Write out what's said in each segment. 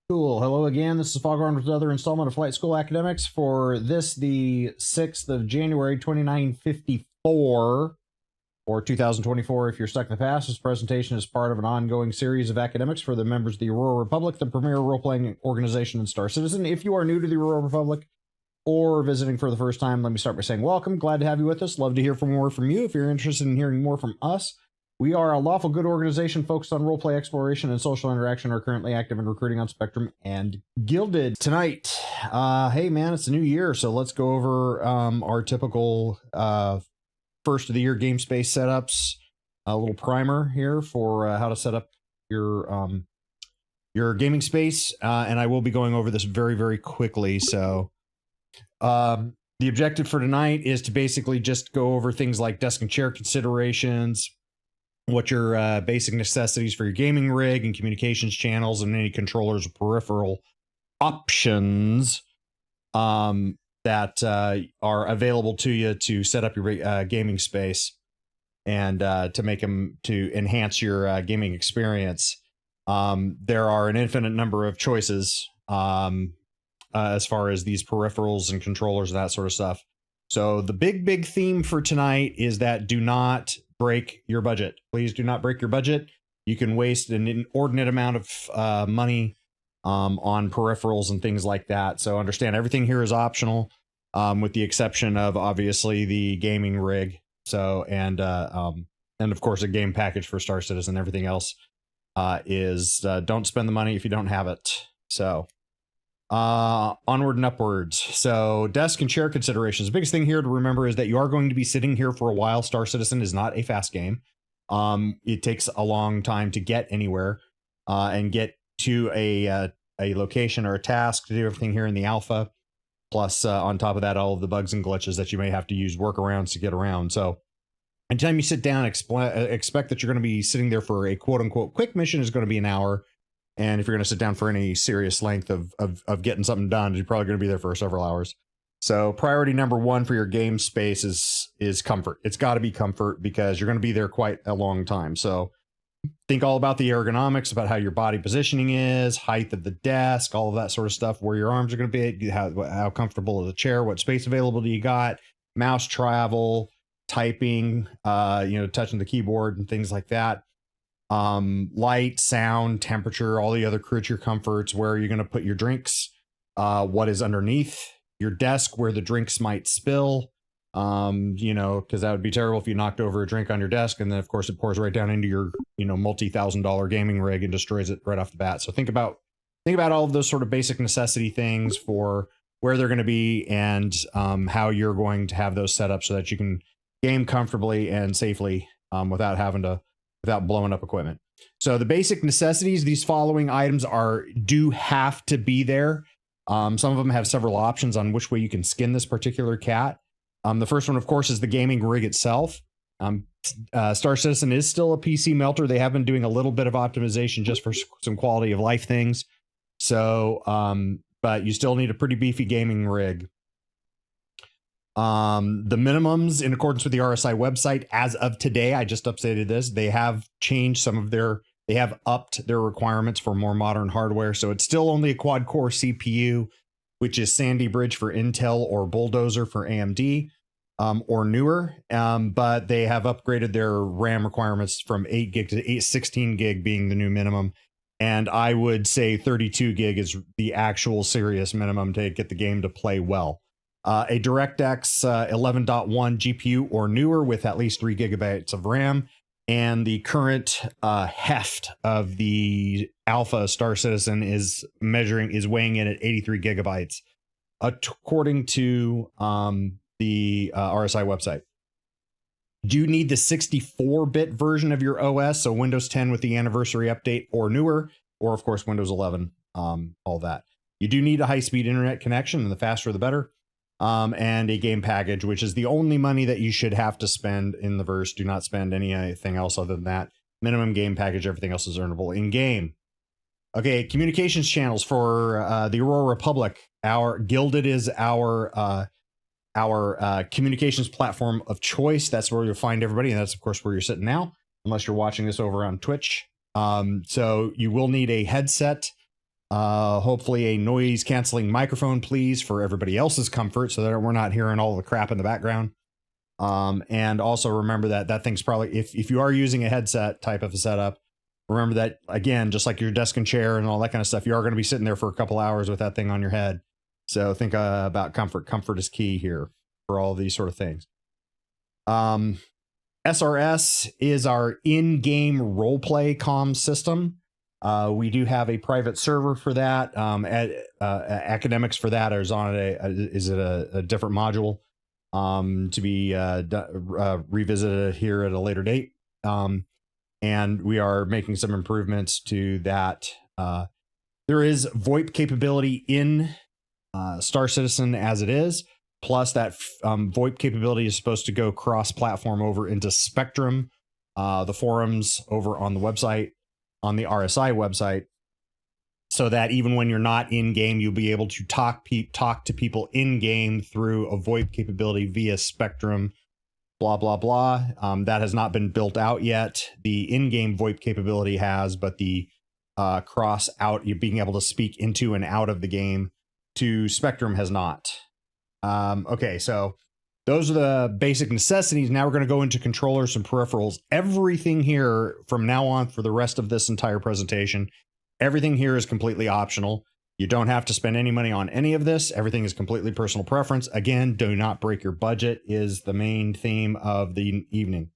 Cool. Hello again. This is Foghorn with another installment of Flight School Academics for this, the 6th of January, 2954, or 2024. If you're stuck in the past, this presentation is part of an ongoing series of academics for the members of the Aurora Republic, the premier role-playing organization in Star Citizen. If you are new to the Aurora Republic or visiting for the first time, let me start by saying welcome. Glad to have you with us. Love to hear more from you. If you're interested in hearing more from us, we are a lawful good organization focused on roleplay exploration and social interaction, are currently active in recruiting on Spectrum and Gilded. Tonight, hey man, it's a new year, so let's go over our typical first of the year gamespace setups. A little primer here for how to set up your gaming space, and I will be going over this very, very quickly. So the objective for tonight is to basically just go over things like desk and chair considerations, what your basic necessities for your gaming rig and communications channels, and any controllers or peripheral options that are available to you to set up your gaming space and to make them to enhance your gaming experience. There are an infinite number of choices as far as these peripherals and controllers and that sort of stuff. So the big theme for tonight is that do not break your budget. Please do not break your budget. You can waste an inordinate amount of money on peripherals and things like that. So understand everything here is optional, with the exception of obviously the gaming rig. So and of course a game package for Star Citizen. Everything else is don't spend the money if you don't have it. So onward and upwards. So desk and chair considerations. The biggest thing here to remember is that you are going to be sitting here for a while. Star Citizen is not a fast game. It takes a long time to get anywhere and get to a location or a task to do everything here in the alpha. Plus, on top of that, all of the bugs and glitches that you may have to use workarounds to get around. So anytime you sit down, expect that you're going to be sitting there for a quote unquote quick mission is going to be an hour. And if you're going to sit down for any serious length of getting something done, you're probably going to be there for several hours. So priority number one for your game space is comfort. It's got to be comfort because you're going to be there quite a long time. So think all about the ergonomics, about how your body positioning is, height of the desk, all of that sort of stuff, where your arms are going to be, how comfortable is the chair, what space availability you got, mouse travel, typing, touching the keyboard and things like that. Light, sound, temperature, all the other creature comforts, where you're going to put your drinks, what is underneath your desk where the drinks might spill, because that would be terrible if you knocked over a drink on your desk and then of course it pours right down into your multi-$1,000 gaming rig and destroys it right off the bat. So think about all of those sort of basic necessity things for where they're going to be and how you're going to have those set up so that you can game comfortably and safely without blowing up equipment. So the basic necessities, these following items do have to be there. Some of them have several options on which way you can skin this particular cat. The first one, of course, is the gaming rig itself. Star Citizen is still a PC melter. They have been doing a little bit of optimization just for some quality of life things. So, but you still need a pretty beefy gaming rig. The minimums in accordance with the RSI website as of today, I just updated this. They have changed they have upped their requirements for more modern hardware. So it's still only a quad core CPU, which is Sandy Bridge for Intel or Bulldozer for AMD, or newer. But they have upgraded their RAM requirements from 8 gig to 16 gig being the new minimum. And I would say 32 gig is the actual serious minimum to get the game to play well. A DirectX 11.1 GPU or newer with at least 3 gigabytes of RAM, and the current heft of the Alpha Star Citizen is weighing in at 83 gigabytes, according to the RSI website. Do you need the 64-bit version of your OS, so Windows 10 with the anniversary update or newer, or of course Windows 11, all that. You do need a high-speed internet connection, and the faster the better. And a game package, which is the only money that you should have to spend in the verse. Do not spend anything else other than that. Minimum game package, everything else is earnable in game. Okay, communications channels for the Aurora Republic. Our Gilded is our communications platform of choice. That's where you'll find everybody, and that's of course where you're sitting now, unless you're watching this over on Twitch. So you will need a headset Hopefully a noise canceling microphone, please, for everybody else's comfort, so that we're not hearing all the crap in the background. And also remember that thing's probably, if you are using a headset type of a setup, remember that, again, just like your desk and chair and all that kind of stuff, you are going to be sitting there for a couple hours with that thing on your head. So think about comfort. Comfort is key here for all these sort of things. SRS is our in-game roleplay comm system. We do have a private server for that. Academics for that is on a different module to be revisited here at a later date. And we are making some improvements to that. There is VoIP capability in Star Citizen as it is. Plus, that VoIP capability is supposed to go cross-platform over into Spectrum, the forums over on the website, on the RSI website, so that even when you're not in-game, you'll be able to talk to people in-game through a VoIP capability via Spectrum, blah, blah, blah. That has not been built out yet. The in-game VoIP capability has, but the cross-out, you being able to speak into and out of the game to Spectrum has not. Okay, so those are the basic necessities. Now we're going to go into controllers and peripherals. Everything here from now on for the rest of this entire presentation, everything here is completely optional. You don't have to spend any money on any of this. Everything is completely personal preference. Again, do not break your budget is the main theme of the evening.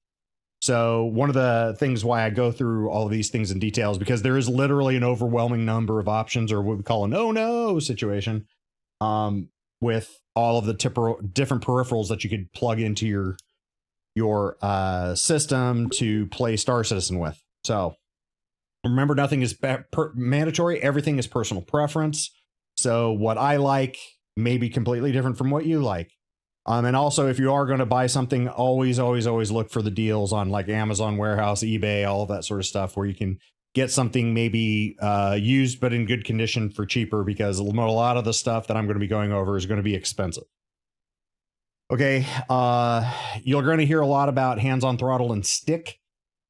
So one of the things why I go through all of these things in detail is because there is literally an overwhelming number of options, or what we call an oh no situation, with all of the different peripherals that you could plug into your system to play Star Citizen with. So remember, nothing is mandatory. Everything is personal preference. So what I like may be completely different from what you like. And also, if you are going to buy something, always look for the deals on like Amazon Warehouse, eBay, all of that sort of stuff, where you can get something maybe used but in good condition for cheaper, because a lot of the stuff that I'm going to be going over is going to be expensive. Okay, you're going to hear a lot about hands-on throttle and stick,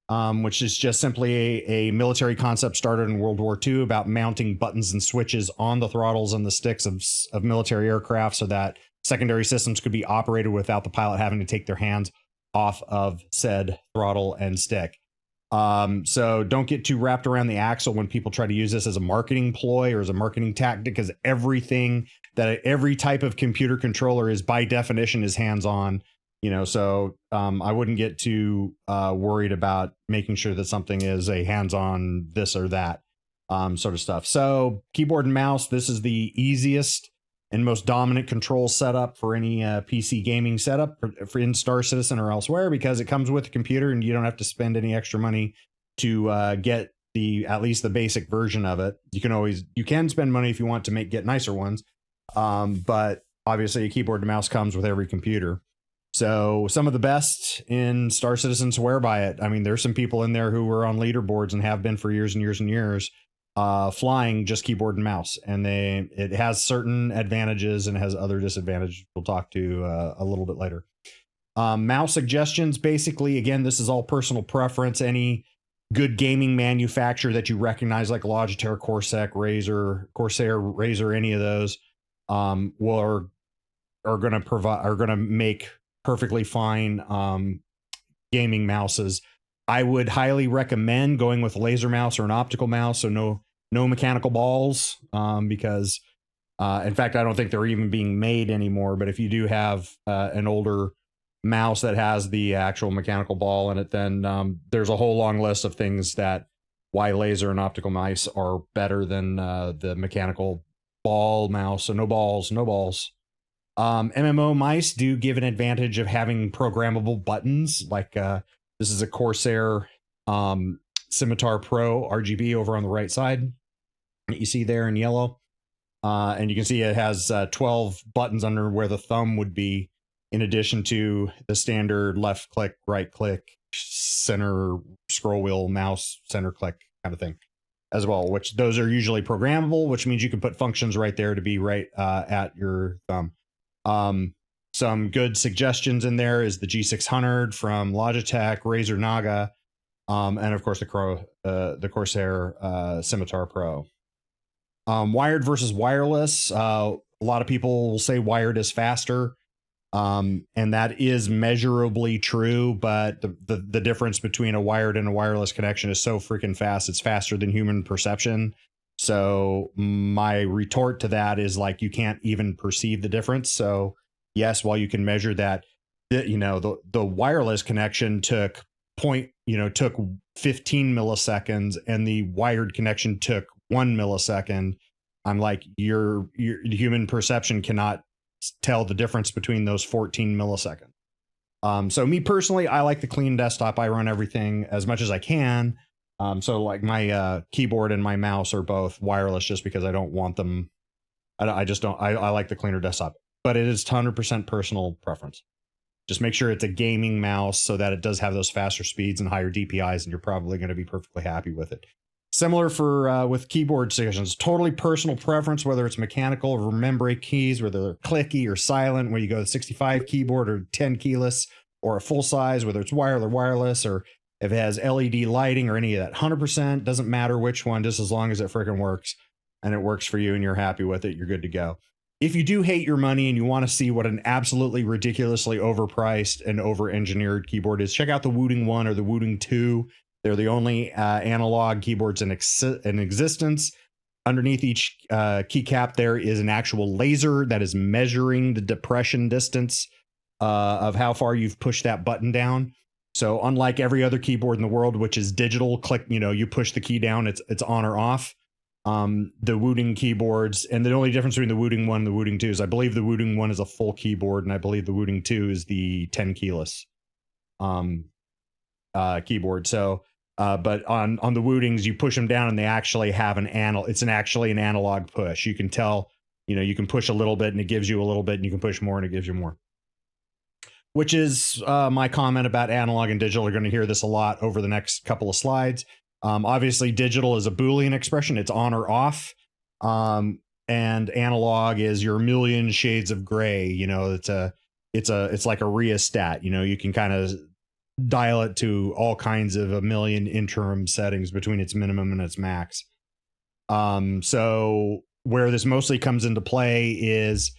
which is just simply a military concept started in World War II about mounting buttons and switches on the throttles and the sticks of military aircraft so that secondary systems could be operated without the pilot having to take their hands off of said throttle and stick. So don't get too wrapped around the axle when people try to use this as a marketing ploy or as a marketing tactic, because every type of computer controller is by definition is hands-on, so I wouldn't get too worried about making sure that something is a hands-on this or that sort of stuff. So keyboard and mouse, this is the easiest and most dominant control setup for any PC gaming setup for in Star Citizen or elsewhere, because it comes with a computer and you don't have to spend any extra money to get at least the basic version of it. You can spend money if you want to get nicer ones, but obviously a keyboard and mouse comes with every computer. So some of the best in Star Citizen swear by it. I mean, there's some people in there who were on leaderboards and have been for years and years and years, flying just keyboard and mouse, and it has certain advantages and has other disadvantages we'll talk to a little bit later. Mouse suggestions, basically, again, this is all personal preference. Any good gaming manufacturer that you recognize, like Logitech, Corsair, Razer, any of those, are going to make perfectly fine gaming mouses. I would highly recommend going with a laser mouse or an optical mouse, so no mechanical balls, because in fact, I don't think they're even being made anymore. But if you do have an older mouse that has the actual mechanical ball in it, then there's a whole long list of things why laser and optical mice are better than the mechanical ball mouse. So no balls. MMO mice do give an advantage of having programmable buttons, like this is a Corsair Scimitar Pro RGB over on the right side that you see there in yellow. And you can see it has 12 buttons under where the thumb would be, in addition to the standard left click, right click, center scroll wheel, mouse, center click kind of thing as well, which those are usually programmable, which means you can put functions right there to be right at your thumb. Some good suggestions in there is the G600 from Logitech, Razer Naga, and of course the Corsair Scimitar Pro. Wired versus wireless. A lot of people will say wired is faster. And that is measurably true, but the difference between a wired and a wireless connection is so freaking fast. It's faster than human perception. So my retort to that is like, you can't even perceive the difference. So yes, while you can measure that, the wireless connection took 15 milliseconds and the wired connection took 1 millisecond. I'm like, your human perception cannot tell the difference between those 14 milliseconds. So me personally, I like the clean desktop. I run everything as much as I can. So like my keyboard and my mouse are both wireless just because I don't want them. I just don't. I like the cleaner desktop, but it is 100% personal preference. Just make sure it's a gaming mouse so that it does have those faster speeds and higher DPIs, and you're probably going to be perfectly happy with it. Similar for with keyboard decisions, totally personal preference, whether it's mechanical or membrane keys, whether they're clicky or silent, where you go to 65 keyboard or 10 keyless, or a full size, whether it's wired or wireless, or if it has LED lighting or any of that. 100% doesn't matter which one, just as long as it freaking works and it works for you and you're happy with it, you're good to go. If you do hate your money and you want to see what an absolutely ridiculously overpriced and over-engineered keyboard is, check out the Wooting 1 or the Wooting 2. They're the only analog keyboards in existence. Underneath each keycap, there is an actual laser that is measuring the depression distance of how far you've pushed that button down. So unlike every other keyboard in the world, which is digital, click, you push the key down, it's on or off. The Wooting keyboards, and the only difference between the Wooting 1 and the Wooting 2 is I believe the Wooting 1 is a full keyboard, and I believe the Wooting 2 is the 10 keyless keyboard. So, but on the Wootings, you push them down and they actually have actually an analog push. You can tell, you can push a little bit and it gives you a little bit, and you can push more and it gives you more. Which is my comment about analog and digital. You're going to hear this a lot over the next couple of slides. Obviously, digital is a Boolean expression; it's on or off. And analog is your million shades of gray. It's like a rheostat. You can kind of dial it to all kinds of a million interim settings between its minimum and its max. So where this mostly comes into play is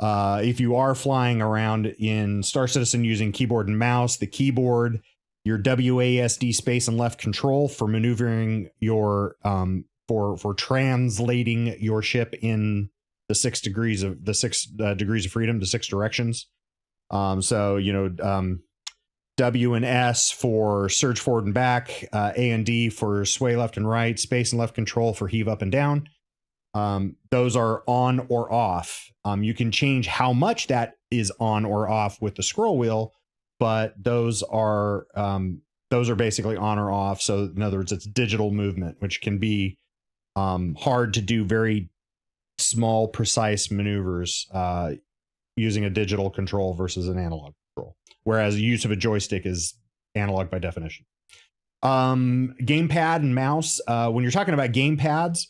if you are flying around in Star Citizen using keyboard and mouse, the keyboard, your WASD space and left control for maneuvering your for translating your ship in the 6 degrees of freedom to 6 directions. W and S for surge forward and back, A and D for sway left and right, space and left control for heave up and down. Those are on or off. You can change how much that is on or off with the scroll wheel, but those are basically on or off. So in other words, it's digital movement, which can be hard to do very small, precise maneuvers using a digital control versus an analog control. Whereas the use of a joystick is analog by definition. Gamepad and mouse. When you're talking about gamepads,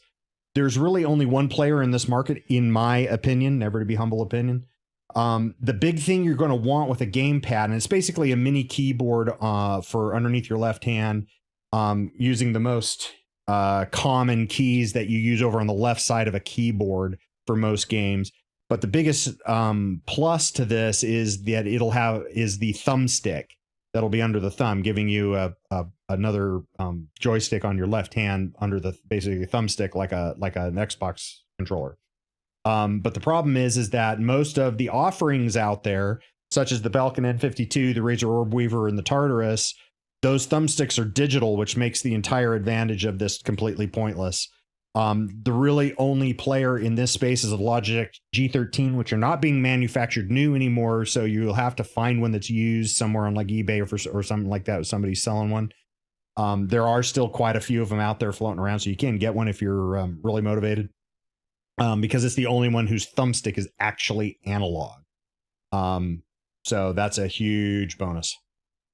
there's really only one player in this market, in my opinion, never to be humble opinion. The big thing you're going to want with a gamepad, and it's basically a mini keyboard for underneath your left hand, using the most common keys that you use over on the left side of a keyboard for most games. But the biggest plus to this is that is the thumbstick that'll be under the thumb, giving you another joystick on your left hand under the basically thumbstick, like an Xbox controller. But the problem is that most of the offerings out there, such as the Belkin N52, the Razor Orb Weaver, and the Tartarus, those thumbsticks are digital, which makes the entire advantage of this completely pointless. The really only player in this space is a Logitech G13, which are not being manufactured new anymore. So you'll have to find one that's used somewhere on like eBay or something like that. If somebody's selling one. There are still quite a few of them out there floating around, so you can get one if you're really motivated. Because it's the only one whose thumbstick is actually analog. So that's a huge bonus.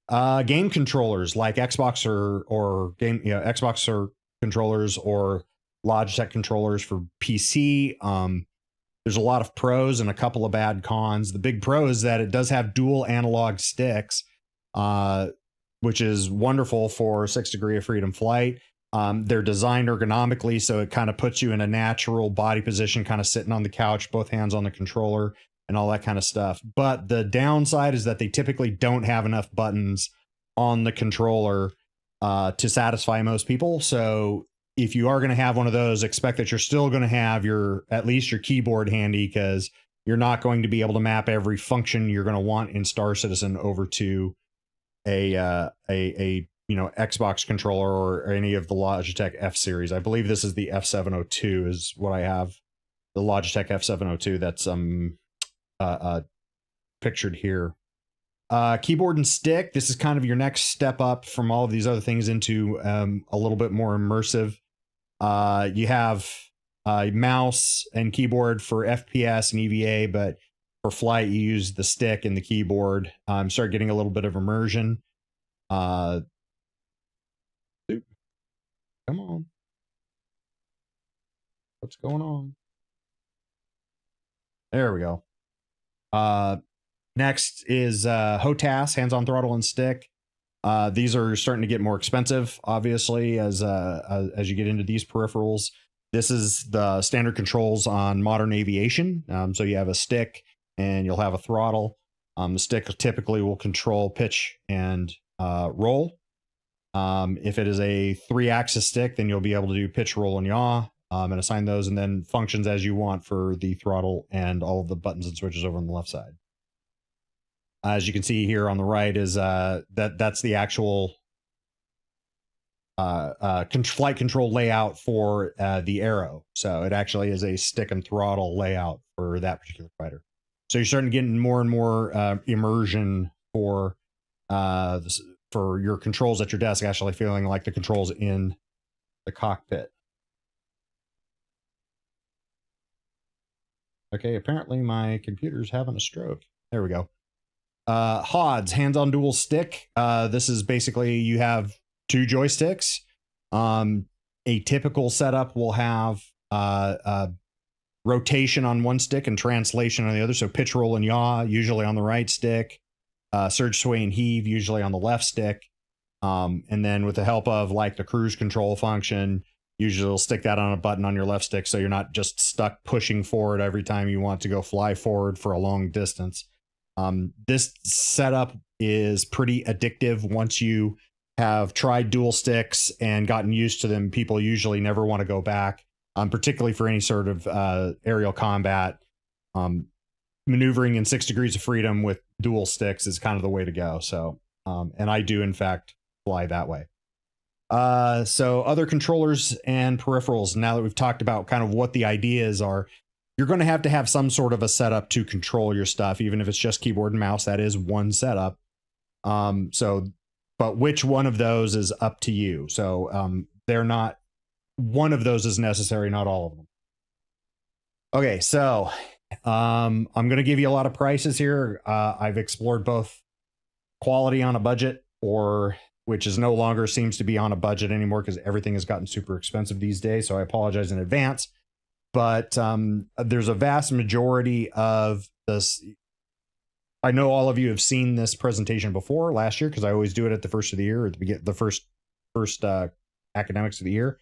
Game controllers like Xbox or Xbox or controllers or Logitech controllers for PC. There's a lot of pros and a couple of bad cons. The big pro is that it does have dual analog sticks, which is wonderful for 6 Degree of Freedom flight. They're designed ergonomically, so it kind of puts you in a natural body position, kind of sitting on the couch, both hands on the controller and all that kind of stuff. But the downside is that they typically don't have enough buttons on the controller to satisfy most people. So if you are going to have one of those, expect that you're still going to have at least your keyboard handy, because you're not going to be able to map every function you're going to want in Star Citizen over to a Xbox controller or any of the Logitech F series. I believe this is the F702 is what I have. The Logitech F702 that's pictured here. Keyboard and stick. This is kind of your next step up from all of these other things into a little bit more immersive. You have mouse and keyboard for FPS and EVA, but for flight you use the stick and the keyboard. Start getting a little bit of immersion. Come on. What's going on? There we go. Next is HOTAS, hands-on throttle and stick. These are starting to get more expensive, obviously, as you get into these peripherals. This is the standard controls on modern aviation. So you have a stick and you'll have a throttle. The stick typically will control pitch and roll. If it is a 3-axis stick, then you'll be able to do pitch, roll, and yaw, and assign those, and then functions as you want for the throttle and all of the buttons and switches over on the left side. As you can see here on the right is that's the actual flight control layout for the Arrow. So it actually is a stick and throttle layout for that particular fighter. So you're starting to get more and more immersion for your controls at your desk, actually feeling like the controls in the cockpit. Okay, apparently my computer's having a stroke. There we go. HODS, hands-on dual stick. This is basically you have 2 joysticks. A typical setup will have rotation on one stick and translation on the other. So pitch, roll, and yaw, usually on the right stick. Surge, sway, and heave, usually on the left stick. And then with the help of like the cruise control function, usually it'll stick that on a button on your left stick, so you're not just stuck pushing forward every time you want to go fly forward for a long distance. This setup is pretty addictive. Once you have tried dual sticks and gotten used to them, people usually never want to go back, particularly for any sort of aerial combat. Maneuvering in 6 degrees of freedom with dual sticks is kind of the way to go. So, and I do in fact fly that way. So other controllers and peripherals, now that we've talked about kind of what the ideas are, you're going to have some sort of a setup to control your stuff, even if it's just keyboard and mouse. That is one setup. But which one of those is up to you. So they're not, one of those is necessary, not all of them. Okay, so I'm going to give you a lot of prices here. I've explored both quality on a budget, which is no longer seems to be on a budget anymore because everything has gotten super expensive these days. So I apologize in advance. But there's a vast majority of this. I know all of you have seen this presentation before last year, because I always do it at the first of the year, or at the beginning, the first academics of the year.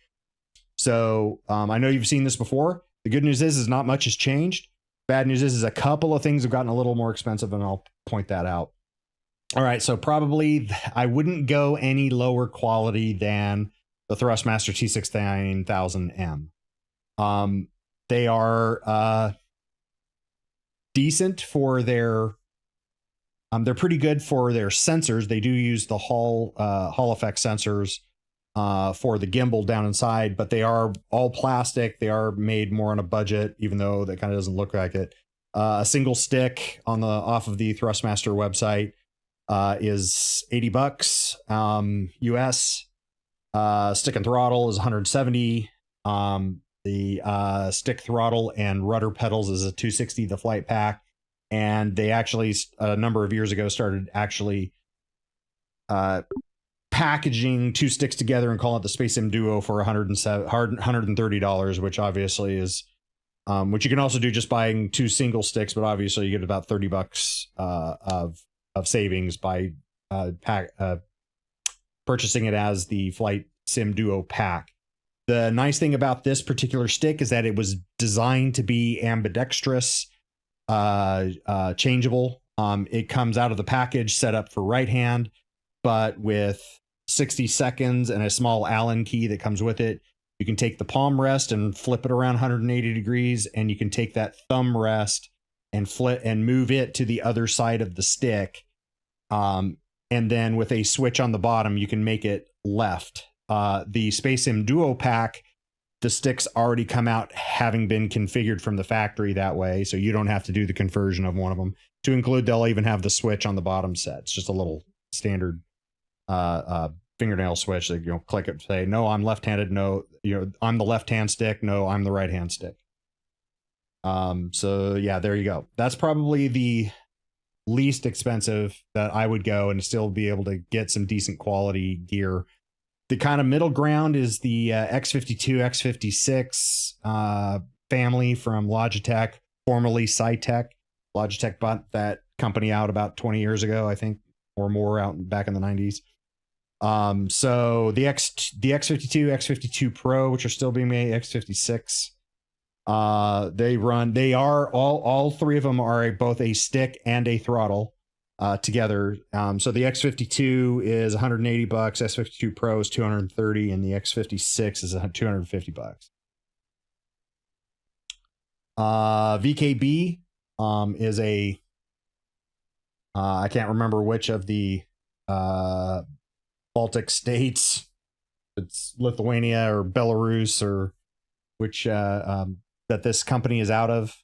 So I know you've seen this before. The good news is not much has changed. Bad news is a couple of things have gotten a little more expensive, and I'll point that out. All right, so probably I wouldn't go any lower quality than the Thrustmaster T6000M. They are decent for their. They're pretty good for their sensors. They do use the Hall effect sensors for the gimbal down inside, but they are all plastic. They are made more on a budget, even though that kind of doesn't look like it. A single stick off of the Thrustmaster website is $80 US. Stick and throttle is $170. The stick, throttle, and rudder pedals is a $260, the flight pack. And they actually, a number of years ago, started actually packaging 2 sticks together and calling it the Space Sim Duo for $130, which obviously is, which you can also do just buying 2 single sticks, but obviously you get about $30 of savings by purchasing it as the flight Sim Duo pack. The nice thing about this particular stick is that it was designed to be ambidextrous, changeable. It comes out of the package set up for right hand, but with 60 seconds and a small Allen key that comes with it. You can take the palm rest and flip it around 180 degrees, and you can take that thumb rest and flip and move it to the other side of the stick. And then with a switch on the bottom, you can make it left. The Space Sim Duo pack, the sticks already come out having been configured from the factory that way, so you don't have to do the conversion of one of them. To include, they'll even have the switch on the bottom set. It's just a little standard fingernail switch that, you know, click it, say, no, I'm left-handed, no, you know, I'm the left-hand stick, no, I'm the right-hand stick. So yeah, there you go. That's probably the least expensive that I would go and still be able to get some decent quality gear. The kind of middle ground is the X52, X56 family from Logitech, formerly Cytec. Logitech bought that company out about 20 years ago, I think, or more, out back in the 90s. So the X52, X52 Pro, which are still being made, X56, they are all three of them are both a stick and a throttle together. So the X52 is $180, S52 Pro is $230, and the X56 is $250. VKB is a I can't remember which of the Baltic states, it's Lithuania or Belarus or which that this company is out of,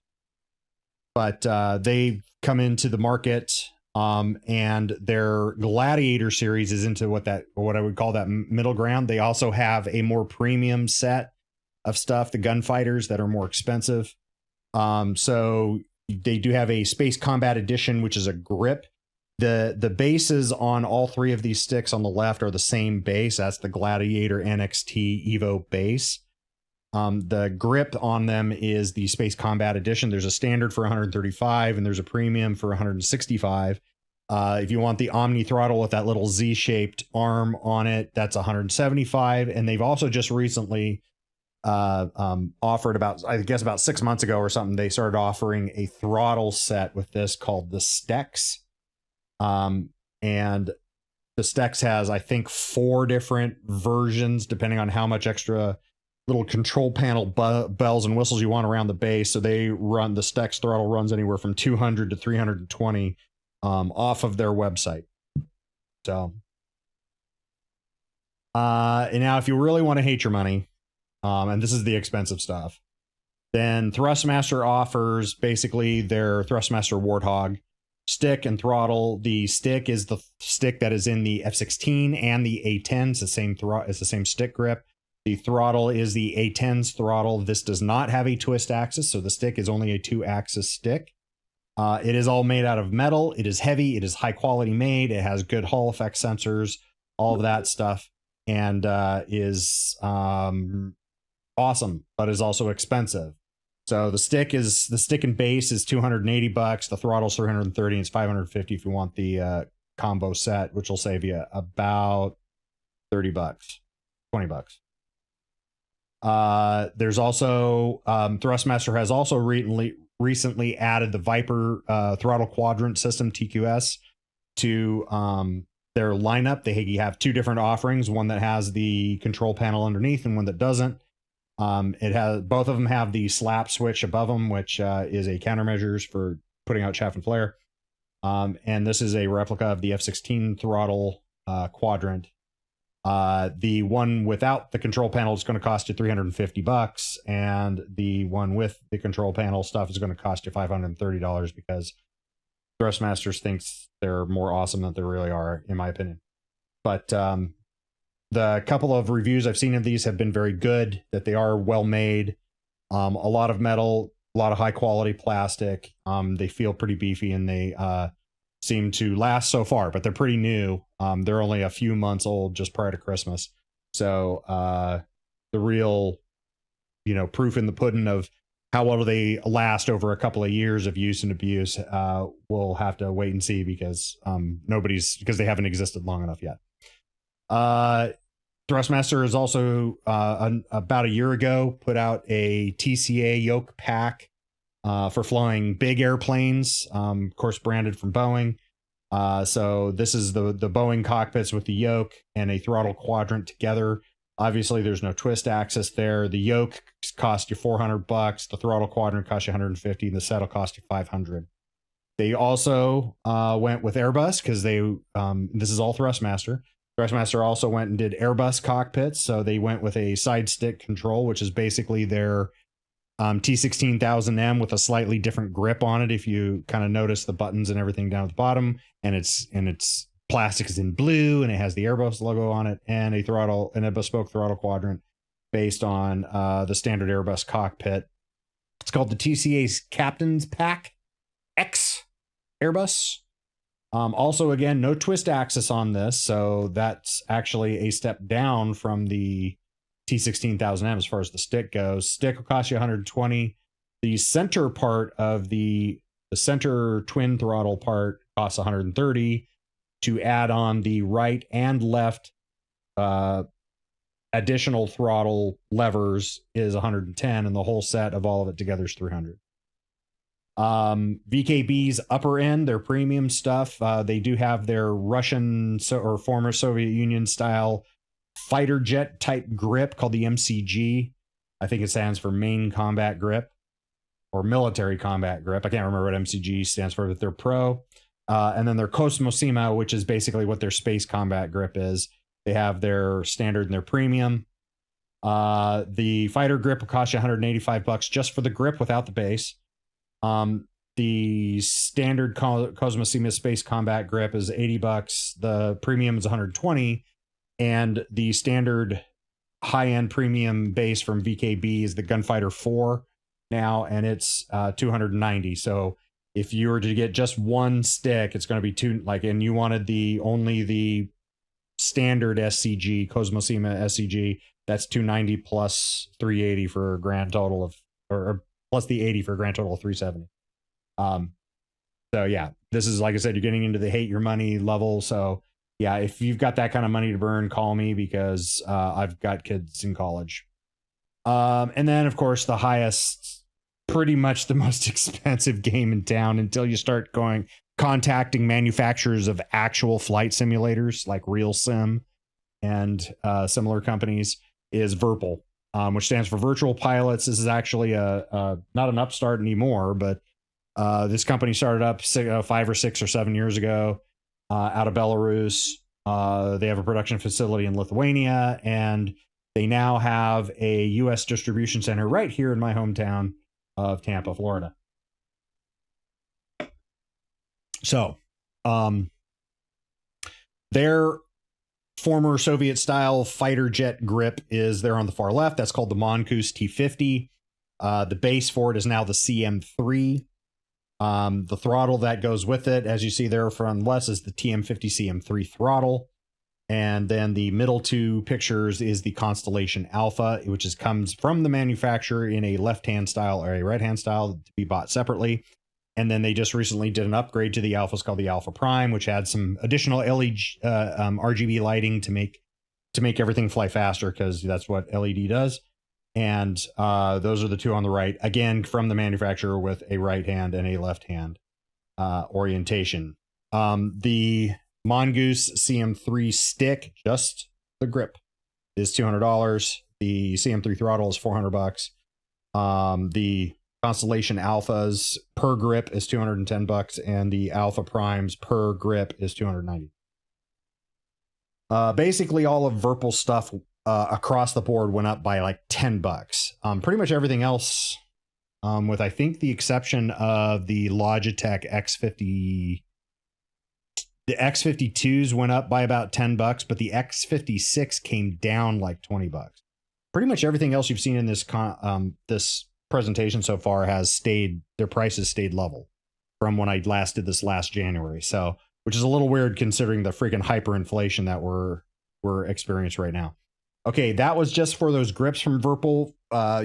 but they come into the market, and their Gladiator series is into what I would call that middle ground. They also have a more premium set of stuff, the gunfighters, that are more expensive. So they do have a Space Combat Edition, which is a grip. The bases on all three of these sticks on the left are the same base. That's the Gladiator NXT Evo base. The grip on them is the Space Combat Edition. There's a standard for 135 and there's a premium for 165. If you want the Omni throttle with that little Z-shaped arm on it, that's 175. And they've also just recently offered about 6 months ago or something, they started offering a throttle set with this called the Stex. And the Stex has, I think, 4 different versions depending on how much extra little control panel bells and whistles you want around the base. So the Stex throttle runs anywhere from 200 to 320 off of their website. So and now if you really want to hate your money, and this is the expensive stuff, then Thrustmaster offers basically their Thrustmaster Warthog stick and throttle. The stick is the stick that is in the F16 and the A10. It's the same stick grip. The throttle is the A10's throttle. This does not have a twist axis, so the stick is only a 2-axis stick. It is all made out of metal. It is heavy. It is high quality made. It has good Hall effect sensors, all of that stuff, and is awesome, but is also expensive. So the stick and base is $280. The throttle's $330. And it's $550 if you want the combo set, which will save you about $30, $20. There's also Thrustmaster has also recently added the Viper throttle quadrant system, TQS, to their lineup. They have 2 different offerings, one that has the control panel underneath and one that doesn't. Both of them have the slap switch above them, which is a countermeasures for putting out chaff and flare. And this is a replica of the F16 throttle quadrant. The one without the control panel is going to cost you $350, and the one with the control panel stuff is going to cost you $530 because Thrustmasters thinks they're more awesome than they really are, in my opinion. But the couple of reviews I've seen of these have been very good, that they are well made. A lot of metal, a lot of high quality plastic. They feel pretty beefy, and they seem to last so far, but they're pretty new. They're only a few months old, just prior to Christmas. So the real, proof in the pudding of how well they last over a couple of years of use and abuse, we'll have to wait and see, because they haven't existed long enough yet. Thrustmaster has also about a year ago put out a TCA yoke pack for flying big airplanes, of course branded from Boeing. So this is the Boeing cockpits with the yoke and a throttle quadrant together. Obviously, there's no twist axis there. The yoke cost you $400. The throttle quadrant cost you $150. The settle cost you $500. They also went with Airbus because they this is all Thrustmaster. Thrustmaster also went and did Airbus cockpits, so they went with a side stick control, which is basically their T16000M with a slightly different grip on it. If you kind of notice the buttons and everything down at the bottom, and its plastic is in blue, and it has the Airbus logo on it, and a bespoke throttle quadrant based on the standard Airbus cockpit. It's called the TCA's Captain's Pack X Airbus. Also, again, no twist axis on this, so that's actually a step down from the T16000M as far as the stick goes. Stick will cost you $120. The center part of the center twin throttle part costs $130. To add on the right and left additional throttle levers is $110, and the whole set of all of it together is $300. VKB's upper end, their premium stuff, they do have their Russian or former Soviet Union style fighter jet type grip called the MCG. I think it stands for main combat grip or military combat grip. I can't remember what MCG stands for, but they're pro. And then their Kosmosima, which is basically what their space combat grip is. They have their standard and their premium. The fighter grip will cost you $185 just for the grip without the base. The standard Kosmosima space combat grip is $80. The premium is $120. And the standard high-end premium base from VKB is the Gunfighter 4 now, and it's $290. So if you were to get just one stick, it's going to be and you wanted only the standard SCG, Kosmosima SCG, that's $290 plus $380 for a grand total of, or plus the $80 for a grand total of $370. So yeah, this is, like I said, you're getting into the hate your money level. So yeah, if you've got that kind of money to burn, call me, because I've got kids in college. And then of course the highest, pretty much the most expensive game in town until you start contacting manufacturers of actual flight simulators like RealSim and similar companies, is Virpil, which stands for Virtual Pilots. This is actually not an upstart anymore, but this company started up 5 or 6 or 7 years ago out of Belarus. They have a production facility in Lithuania, and they now have a U.S. distribution center right here in my hometown of Tampa, Florida. So, their former Soviet-style fighter jet grip is there on the far left. That's called the Mongoose T50. The base for it is now the CM3. The throttle that goes with it, as you see there from left, is the TM50 CM3 throttle. And then the middle two pictures is the Constellation Alpha, which comes from the manufacturer in a left-hand style or a right-hand style to be bought separately. And then they just recently did an upgrade to the Alphas called the Alpha Prime, which had some additional LED, RGB lighting to make everything fly faster, because that's what LED does. And those are the two on the right, again, from the manufacturer with a right hand and a left hand orientation. The Mongoose CM3 stick, just the grip, is $200. The CM3 throttle is $400. The Constellation Alphas per grip is $210, and the Alpha Primes per grip is $290. Basically, all of Virpil stuff across the board went up by like $10. Pretty much everything else, with I think the exception of the Logitech X50. The X52s went up by about $10, but the X56 came down like $20. Pretty much everything else you've seen in this this presentation so far their prices stayed level from when I last did this last January. So, which is a little weird considering the freaking hyperinflation that we're experiencing right now. Okay, that was just for those grips from Virpil.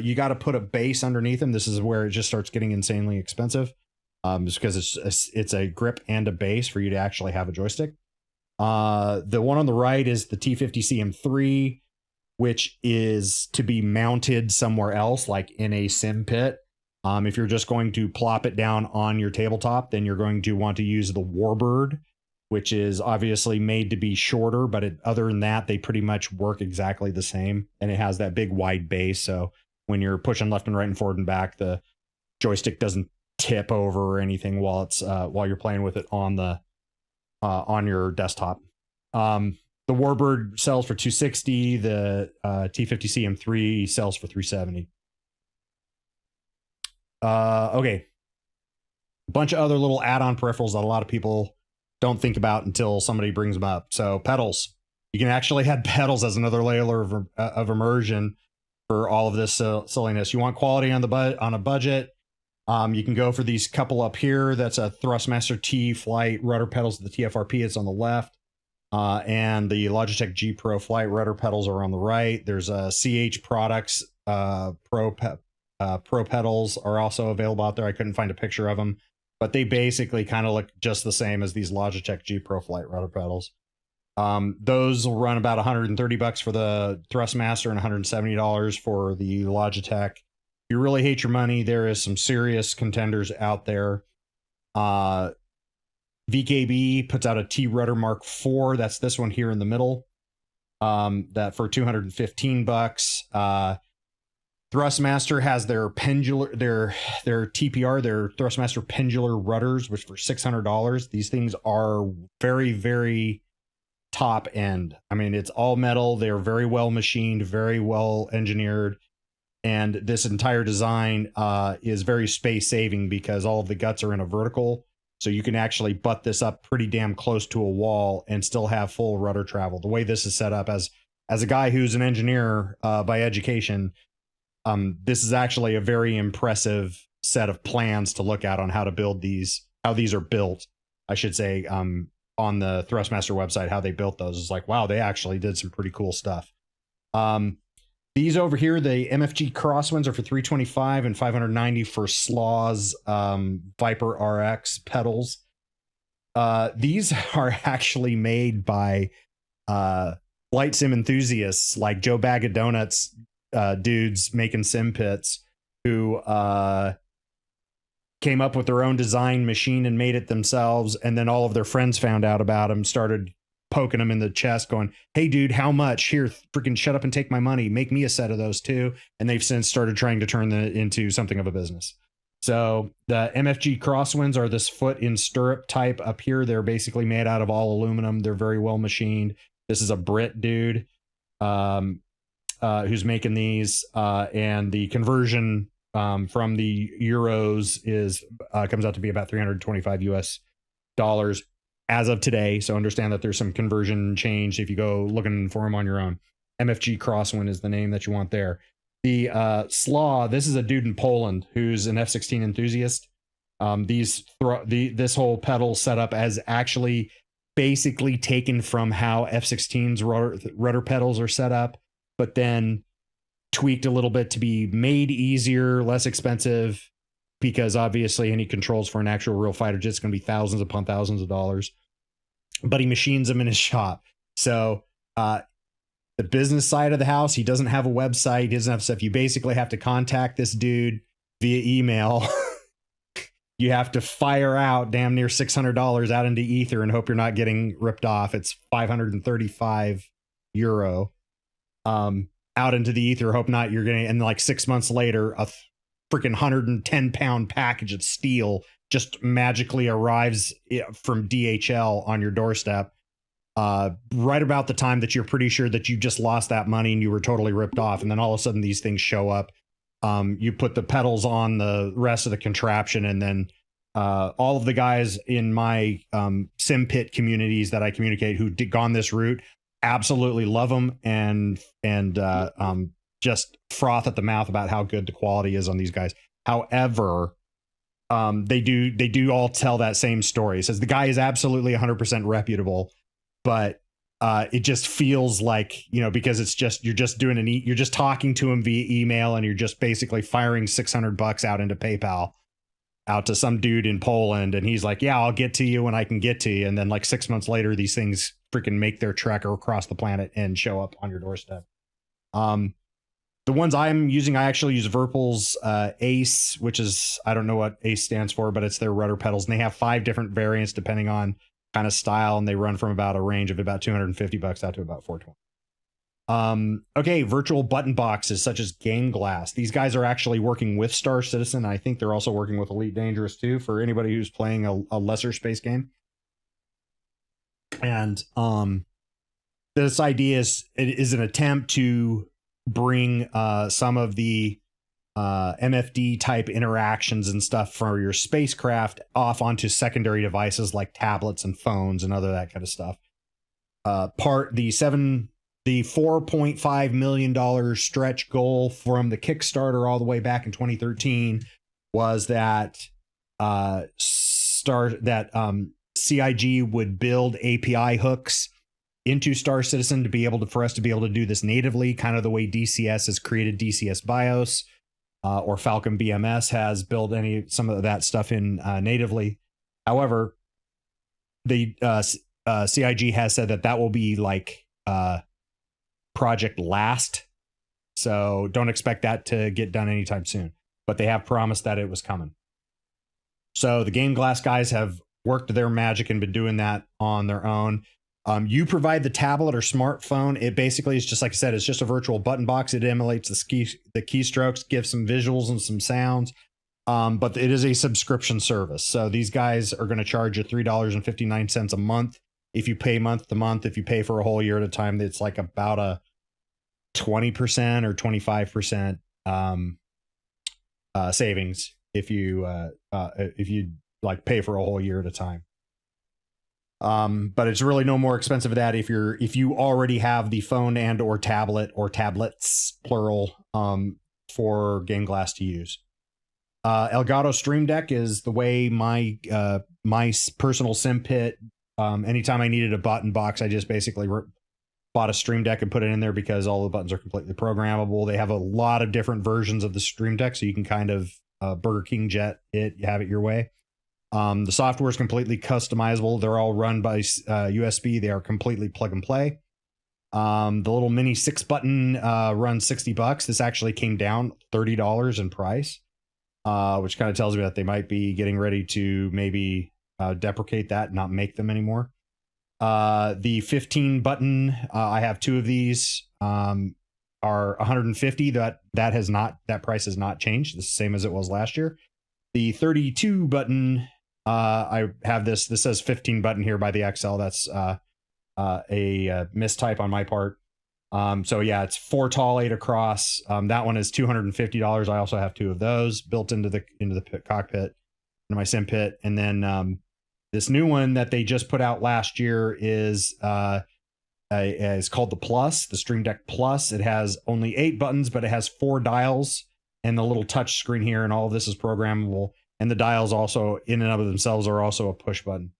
You got to put a base underneath them. This is where it just starts getting insanely expensive. Just because it's a grip and a base for you to actually have a joystick. The one on the right is the T50 CM3. which is to be mounted somewhere else, like in a sim pit. If you're just going to plop it down on your tabletop, then you're going to want to use the Warbird, which is obviously made to be shorter, but other than that, they pretty much work exactly the same. And it has that big wide base, so when you're pushing left and right and forward and back, the joystick doesn't tip over or anything while it's while you're playing with it on the on your desktop. The Warbird sells for $260. The T50C M3 sells for $370. Okay, a bunch of other little add-on peripherals that a lot of people don't think about until somebody brings them up. So pedals, you can actually add pedals as another layer of immersion for all of this silliness. You want quality on a budget. You can go for these couple up here. That's a Thrustmaster T Flight rudder pedals. The TFRP, it's on the left. And the Logitech G Pro Flight rudder pedals are on the right. There's a CH Products Pro pedals are also available out there. I couldn't find a picture of them, but they basically kind of look just the same as these Logitech G Pro Flight rudder pedals. Those will run about $130 for the Thrustmaster and $170 for the Logitech. If you really hate your money, there is some serious contenders out there. VKB puts out a T-Rudder Mark IV. That's this one here in the middle. That for $215. Thrustmaster has their pendular, their TPR, their Thrustmaster pendular rudders, which for $600. These things are very, very top end. I mean, it's all metal. They're very well machined, very well engineered. And this entire design is very space saving because all of the guts are in a vertical. So you can actually butt this up pretty damn close to a wall and still have full rudder travel. The way this is set up, as a guy who's an engineer by education, this is actually a very impressive set of plans to look at on how to build these, how these are built, I should say, on the Thrustmaster website, how they built those. It's like, wow, they actually did some pretty cool stuff. These over here, the MFG Crosswinds are for $325 and $590 for Slaw's Viper RX pedals. These are actually made by flight sim enthusiasts like Joe Bag of Donuts dudes making sim pits who came up with their own design machine and made it themselves. And then all of their friends found out about them, started poking them in the chest going, hey dude, how much? Here, freaking shut up and take my money. Make me a set of those too. And they've since started trying to turn that into something of a business. So the MFG Crosswinds are this foot in stirrup type up here. They're basically made out of all aluminum. They're very well machined. This is a Brit dude who's making these, and the conversion from the euros is comes out to be about $325 US as of today. So understand that there's some conversion change if you go looking for them on your own. MFG Crosswind is the name that you want there. The Slaw, this is a dude in Poland who's an F-16 enthusiast. This whole pedal setup has actually basically taken from how F-16's rudder pedals are set up, but then tweaked a little bit to be made easier, less expensive, because obviously any controls for an actual real fighter jet is going to be thousands upon thousands of dollars. But he machines them in his shop. So the business side of the house, he doesn't have a website, he doesn't have stuff. You basically have to contact this dude via email. You have to fire out damn near $600 out into ether and hope you're not getting ripped off. It's 535 euro out into the ether. Hope not you're getting, and like 6 months later, a freaking 110-pound package of steel just magically arrives from DHL on your doorstep right about the time that you're pretty sure that you just lost that money and you were totally ripped off. And then all of a sudden these things show up. You put the pedals on the rest of the contraption, and then all of the guys in my sim pit communities that I communicate who gone this route absolutely love them and just froth at the mouth about how good the quality is on these guys. However, they do all tell that same story. It says the guy is absolutely 100% reputable, but it just feels like, you know, because it's just, you're just doing you're just talking to him via email, and you're just basically firing $600 out into PayPal out to some dude in Poland. And he's like, yeah, I'll get to you when I can get to you. And then like 6 months later, these things freaking make their trek across the planet and show up on your doorstep. The ones I'm using, I actually use Virpil's Ace, which is, I don't know what Ace stands for, but it's their rudder pedals. And they have 5 different variants depending on kind of style. And they run from about a range of about $250 out to about $420. Okay, virtual button boxes such as Game Glass. These guys are actually working with Star Citizen. I think they're also working with Elite Dangerous too, for anybody who's playing a lesser space game. And this idea is an attempt to bring some of the MFD type interactions and stuff for your spacecraft off onto secondary devices like tablets and phones and other that kind of stuff. The $4.5 million stretch goal from the Kickstarter all the way back in 2013 was that CIG would build API hooks into Star Citizen to be able to, for us to be able to do this natively, kind of the way DCS has created DCS BIOS, or Falcon BMS has built some of that stuff in natively. However, the CIG has said that will be like Project Last, so don't expect that to get done anytime soon, but they have promised that it was coming. So the Game Glass guys have worked their magic and been doing that on their own. You provide the tablet or smartphone. It basically is just, like I said, it's just a virtual button box. It emulates the keystrokes, gives some visuals and some sounds, but it is a subscription service. So these guys are going to charge you $3.59 a month if you pay month to month. If you pay for a whole year at a time, it's like about a 20% or 25% savings if you like pay for a whole year at a time. But it's really no more expensive than that if you already have the phone and or tablet or tablets plural for Game Glass to use. Elgato Stream Deck is the way my personal sim pit. Anytime I needed a button box, I just basically bought a Stream Deck and put it in there because all the buttons are completely programmable. They have a lot of different versions of the Stream Deck, so you can kind of Burger King jet it, have it your way. The software is completely customizable. They're all run by USB. They are completely plug and play. The little mini 6-button runs $60. This actually came down $30 in price, which kind of tells me that they might be getting ready to maybe deprecate that and not make them anymore. The 15-button, I have 2 of these, are $150. That price has not changed. It's the same as it was last year. The 32-button, I have this says 15-button here by the XL. That's a mistype on my part. So yeah, it's 4 tall, 8 across. That one is $250. I also have 2 of those built into the cockpit, into my sim pit. And then this new one that they just put out last year is called the Plus, the Stream Deck Plus. It has only 8 buttons, but it has 4 dials and the little touch screen here, and all of this is programmable. And the dials also in and of themselves are also a push button.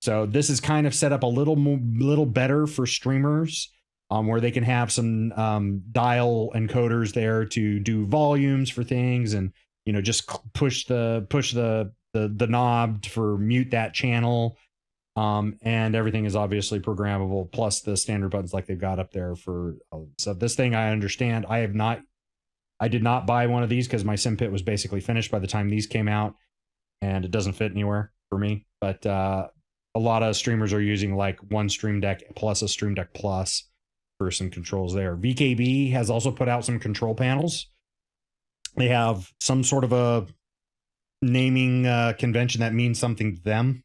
So this is kind of set up a little better for streamers, where they can have some dial encoders there to do volumes for things, and just push the knob for mute that channel, and everything is obviously programmable, plus the standard buttons like they've got up there for. So this thing, I understand. I did not buy one of these because my sim pit was basically finished by the time these came out, and it doesn't fit anywhere for me. But a lot of streamers are using like one Stream Deck plus a Stream Deck Plus for some controls there. VKB has also put out some control panels. They have some sort of a naming convention that means something to them,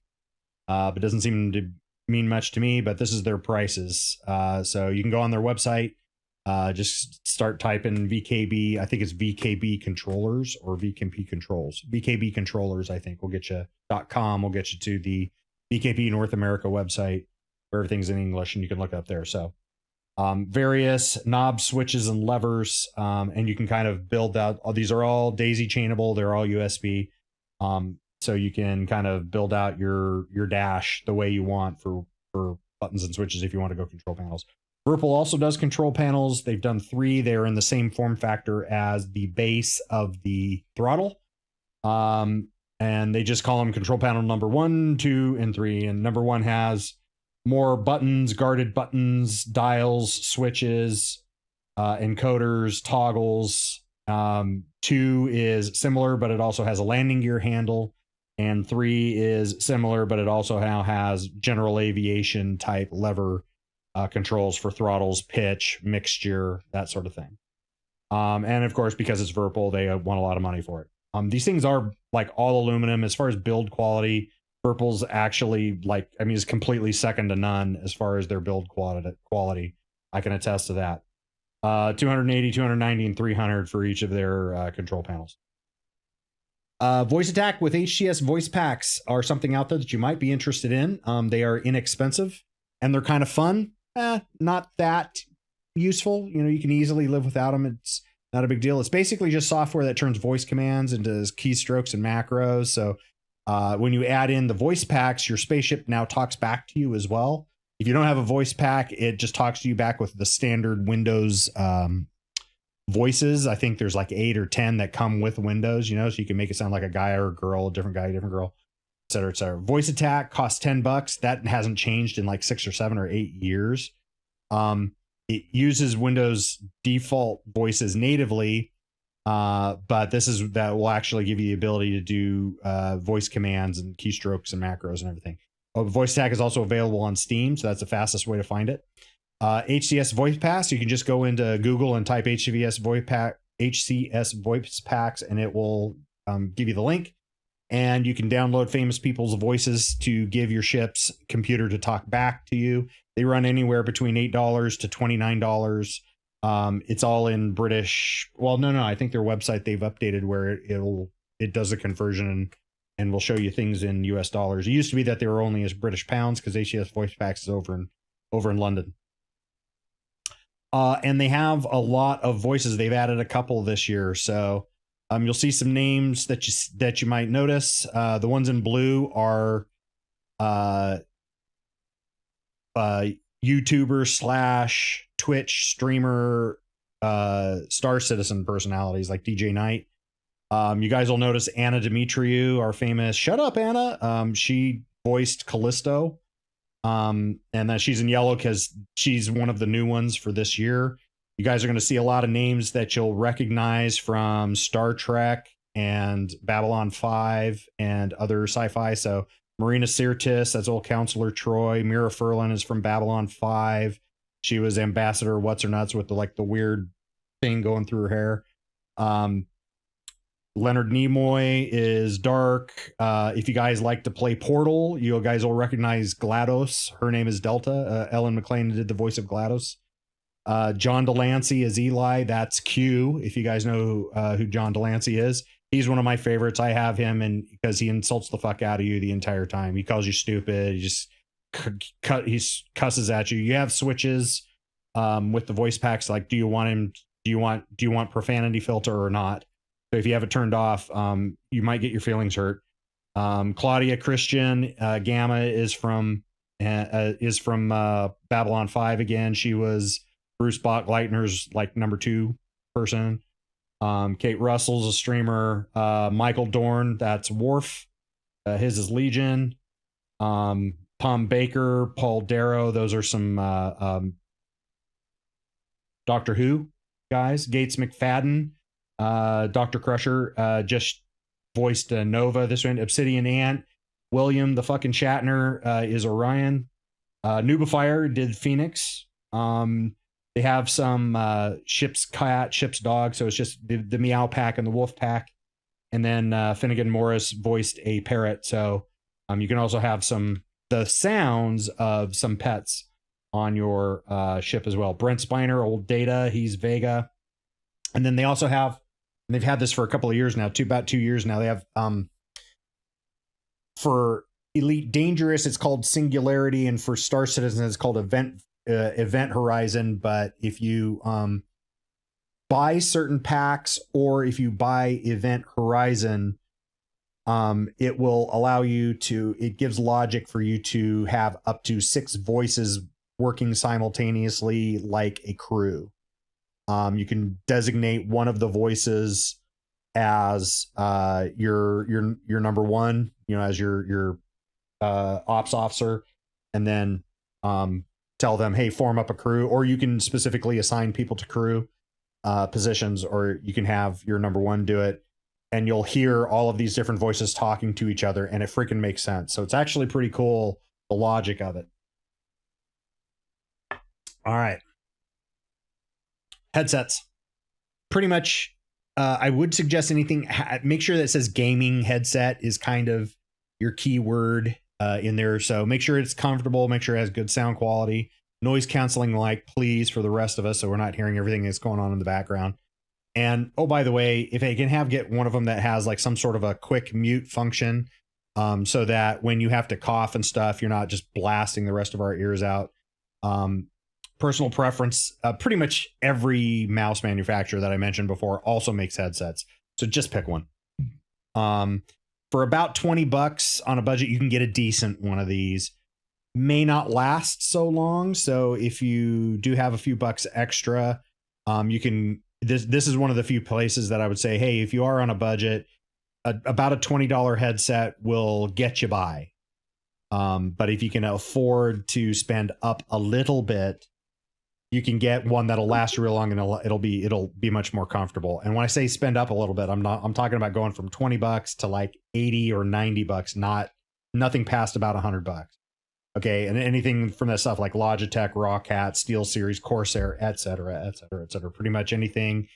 but doesn't seem to mean much to me. But this is their prices, so you can go on their website, just start typing VKB. I think it's VKB controllers or VKB controls. VKB controllers, I think, will get you .com will get you to the VKB North America website where everything's in English, and you can look up there. So various knob switches and levers, and you can kind of build out. These are all daisy chainable. They're all USB. So you can kind of build out your dash the way you want for buttons and switches if you want to go control panels. Virpil also does control panels. They've done 3. They're in the same form factor as the base of the throttle. And they just call them control panel number 1, 2, and 3. And number 1 has more buttons, guarded buttons, dials, switches, encoders, toggles. 2 is similar, but it also has a landing gear handle. And 3 is similar, but it also now has general aviation type lever controls for throttles, pitch, mixture, that sort of thing. And of course, because it's Virpil, they want a lot of money for it. These things are like all aluminum. As far as build quality, Virpil's actually is completely second to none as far as their build quality. I can attest to that. 280, 290, and 300 for each of their control panels. Voice Attack with HCS voice packs are something out there that you might be interested in. They are inexpensive and they're kind of fun. Not that useful. You can easily live without them. It's not a big deal. It's basically just software that turns voice commands into keystrokes and macros. So when you add in the voice packs, your spaceship now talks back to you as well. If you don't have a voice pack, it just talks to you back with the standard Windows voices. I think there's like 8 or 10 that come with Windows, so you can make it sound like a guy or a girl, a different guy, different girl, et cetera, et cetera. Voice Attack costs $10. That hasn't changed in like 6 or 7 or 8 years. It uses Windows default voices natively, but that will actually give you the ability to do voice commands and keystrokes and macros and everything. Voice Attack is also available on Steam, so that's the fastest way to find it. HCS Voice Packs, you can just go into Google and type HCS Voice Packs, and it will give you the link. And you can download famous people's voices to give your ship's computer to talk back to you. They run anywhere between $8 to $29. It's all in British. Well, no, I think their website they've updated where it does a conversion and will show you things in US dollars. It used to be that they were only as British pounds because HCS Voice Packs is over in London. And they have a lot of voices. They've added a couple this year. So you'll see some names that you might notice. The ones in blue are YouTuber / Twitch streamer Star Citizen personalities like DJ Knight. You guys will notice Anna Dimitriou, our famous Shut Up Anna. She voiced Callisto. And then she's in yellow because she's one of the new ones for this year. You guys are going to see a lot of names that you'll recognize from Star Trek and Babylon 5 and other sci-fi. So Marina Sirtis, that's old Counselor Troy. Mira Furlan is from Babylon 5. She was Ambassador What's Her Nuts with the weird thing going through her hair. Leonard Nimoy is Dark. If you guys like to play Portal, you guys will recognize GLaDOS. Her name is Delta. Ellen McLean did the voice of GLaDOS. John Delancey is Eli. That's Q. If you guys know who John Delancey is, he's one of my favorites. I have him, and because he insults the fuck out of you the entire time. He calls you stupid. He just he cusses at you. You have switches with the voice packs. Like, do you want profanity filter or not? So if you have it turned off, you might get your feelings hurt. Claudia Christian Gamma is from Babylon 5 again. She was Bruce Bockleitner's number 2 person. Kate Russell's a streamer. Michael Dorn, that's Worf. His is Legion. Tom Baker, Paul Darrow, those are some Doctor Who guys. Gates McFadden. Dr. Crusher just voiced Nova this one. Obsidian Ant. William the fucking Shatner is Orion. Nubifire did Phoenix. They have some ship's cat, ship's dog, so it's just the Meow Pack and the Wolf Pack. And then Finnegan Morris voiced a parrot, so you can also have the sounds of some pets on your ship as well. Brent Spiner, old Data, he's Vega. And then they also have, and they've had this for a couple of years now, about 2 years now. They have for Elite Dangerous, it's called Singularity, and for Star Citizen, it's called Event Horizon. But if you buy certain packs, or if you buy Event Horizon, it will allow you to. It gives logic for you to have up to 6 voices working simultaneously, like a crew. You can designate one of the voices as your number 1, as your ops officer, and then tell them, hey, form up a crew, or you can specifically assign people to crew positions, or you can have your number one do it, and you'll hear all of these different voices talking to each other, and it freaking makes sense. So it's actually pretty cool, the logic of it. All right. Headsets. Pretty much, I would suggest anything, make sure that it says gaming headset is kind of your keyword in there. So make sure it's comfortable, make sure it has good sound quality, noise canceling, like, please, for the rest of us, so we're not hearing everything that's going on in the background. And oh, by the way, if I can get one of them that has like some sort of a quick mute function, so that when you have to cough and stuff, you're not just blasting the rest of our ears out. Personal preference, pretty much every mouse manufacturer that I mentioned before also makes headsets, so just pick one. For about $20 on a budget, you can get a decent one of these. May not last so long, so if you do have a few bucks extra, you can, this is one of the few places that I would say, hey, if you are on a budget, about a $20 headset will get you by. But if you can afford to spend up a little bit, you can get one that'll last real long, and it'll be much more comfortable. And when I say spend up a little bit, I'm talking about going from $20 to like 80 or $90, nothing past about $100. Okay, and anything from that stuff like Logitech, Rawcat, SteelSeries, Corsair, etc., pretty much anything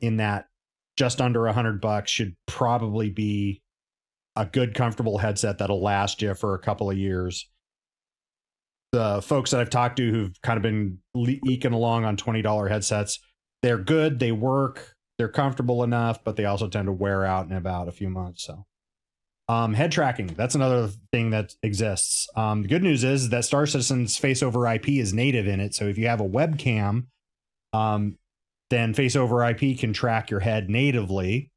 in that just under $100 should probably be a good, comfortable headset that'll last you for a couple of years. The folks that I've talked to who've kind of been eking along on $20 headsets, they're good, they work, they're comfortable enough, but they also tend to wear out in about a few months. So head tracking, that's another thing that exists. The good news is that Star Citizen's face over IP is native in it. So if you have a webcam, then face over IP can track your head natively.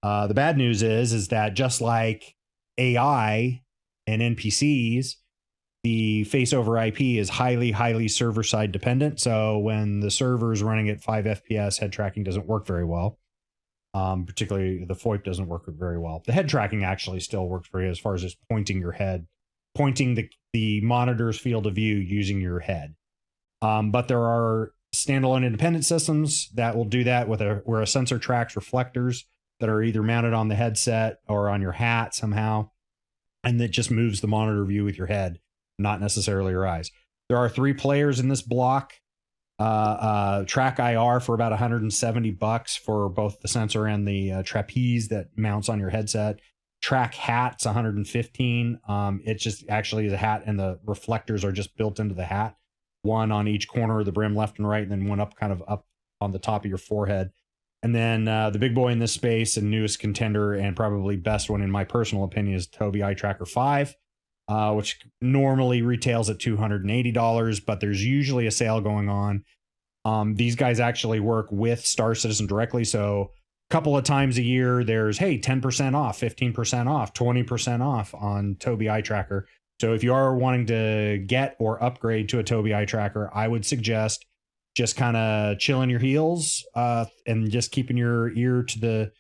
The bad news is that just like AI and NPCs, the face over IP is highly server side dependent. So when the server is running at 5 FPS, head tracking doesn't work very well. Particularly the FOIP doesn't work very well. The head tracking actually still works for you as far as just pointing your head, pointing the monitor's field of view using your head. But there are standalone independent systems that will do that where a sensor tracks reflectors that are either mounted on the headset or on your hat somehow, and that just moves the monitor view with your head, not necessarily your eyes. There are 3 players in this block. Track IR for about $170 for both the sensor and the trapeze that mounts on your headset. Track hat's $115. It just actually is a hat, and the reflectors are just built into the hat, one on each corner of the brim, left and right, and then one up on the top of your forehead. And then the big boy in this space and newest contender, and probably best one in my personal opinion, is Tobii Eye Tracker 5. Which normally retails at $280, but there's usually a sale going on. These guys actually work with Star Citizen directly, so a couple of times a year there's, hey, 10% off, 15% off, 20% off on Tobii Eye Tracker. So if you are wanting to get or upgrade to a Tobii Eye Tracker, I would suggest just kind of chilling your heels and just keeping your ear to the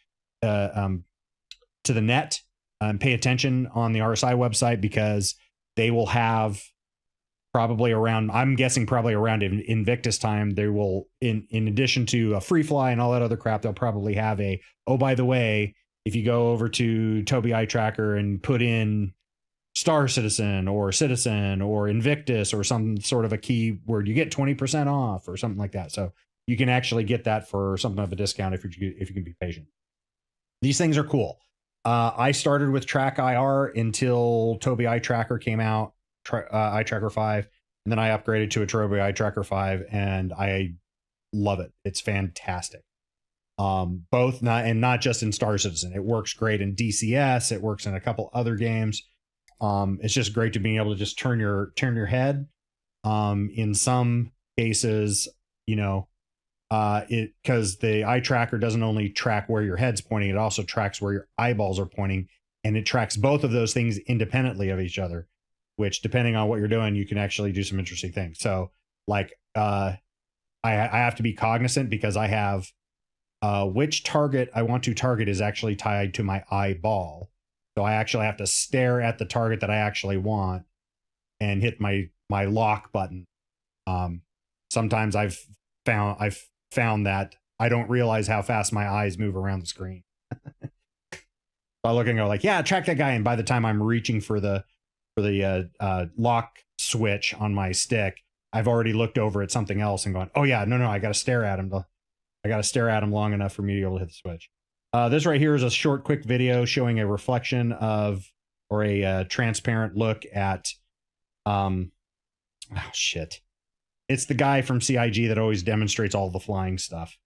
net. Pay attention on the RSI website, because they will have probably around, I'm guessing probably around Invictus time, they will, in addition to a free fly and all that other crap, they'll probably have oh, by the way, if you go over to Tobii Eye Tracker and put in Star Citizen or Invictus or some sort of a keyword, you get 20% off or something like that. So you can actually get that for something of a discount if you can be patient. These things are cool. I started with Track IR until Tobii Eye Tracker came out, Eye Tracker 5, and then I upgraded to a Tobii Eye Tracker 5, and I love it. It's fantastic. Not just in Star Citizen. It works great in DCS. It works in a couple other games. It's just great to be able to just turn your head. In some cases, because the eye tracker doesn't only track where your head's pointing, it also tracks where your eyeballs are pointing, and it tracks both of those things independently of each other, which, depending on what you're doing, you can actually do some interesting things. So like I have to be cognizant, because I have which target I want to target is actually tied to my eyeball. So I actually have to stare at the target that I actually want and hit my lock button Sometimes I've found that I don't realize how fast my eyes move around the screen. I look and go like, yeah, track that guy. And by the time I'm reaching for the lock switch on my stick, I've already looked over at something else and gone, oh yeah, no, I got to stare at him. I got to stare at him long enough for me to be able to hit the switch. This right here is a short, quick video showing a reflection of, or a transparent look at, oh shit. It's the guy from CIG that always demonstrates all the flying stuff.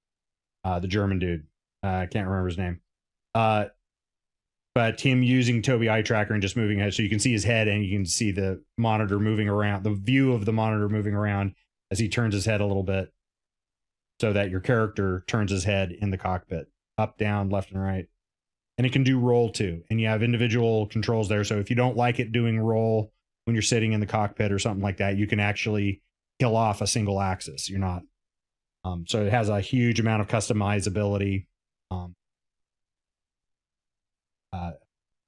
The German dude. I can't remember his name. But him using Tobii eye tracker and just moving ahead. So you can see his head and you can see the monitor moving around, the view of the monitor moving around as he turns his head a little bit so that your character turns his head in the cockpit, up, down, left, and right. And it can do roll too. And you have individual controls there. So if you don't like it doing roll when you're sitting in the cockpit or something like that, you can actually kill off a single axis. You're not. So it has a huge amount of customizability.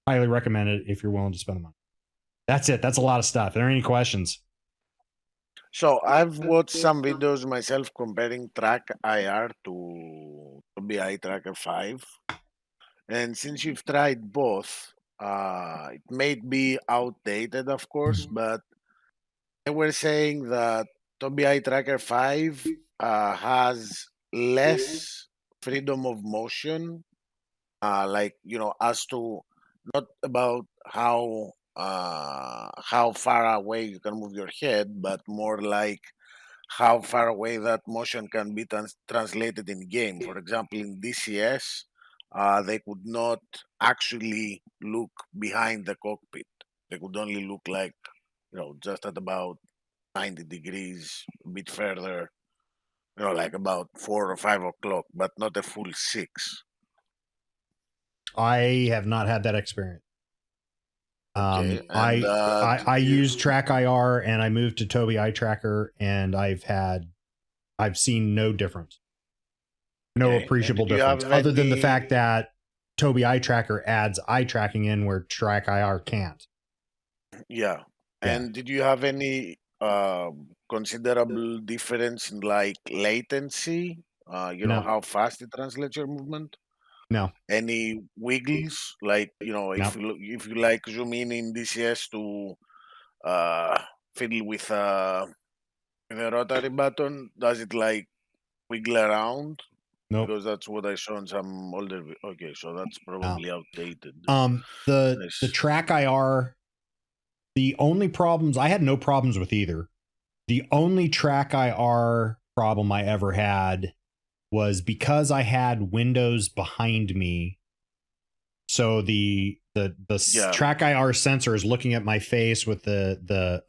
Highly recommend it if you're willing to spend the money. That's it. That's a lot of stuff. Are there any questions? So I've watched some videos myself comparing Track IR to Eye Tracker 5. And since you've tried both, it may be outdated, of course, but they were saying that Eye Tracker 5 has less freedom of motion, like, as to not about how far away you can move your head, but more like how far away that motion can be translated in game. For example, in DCS, they could not actually look behind the cockpit. They could only look like, just at about 90 degrees, a bit further, like about 4 or 5 o'clock, but not a full 6. I have not had that experience. Okay. I use Track IR and I moved to Tobii eye tracker and I've seen no difference. No appreciable difference other than the fact that Tobii eye tracker adds eye tracking in where Track IR can't. Yeah. And did you have any considerable difference in like latency? No. How fast it translates your movement? No. Any wiggles? Like, if you like zoom in DCS to fiddle with the rotary button, does it like wiggle around? Nope. Because that's what I saw in some older. Okay, so that's probably outdated. The Track IR. The only problems, I had no problems with either. The only Track IR problem I ever had was because I had windows behind me. So the Track IR sensor is looking at my face with the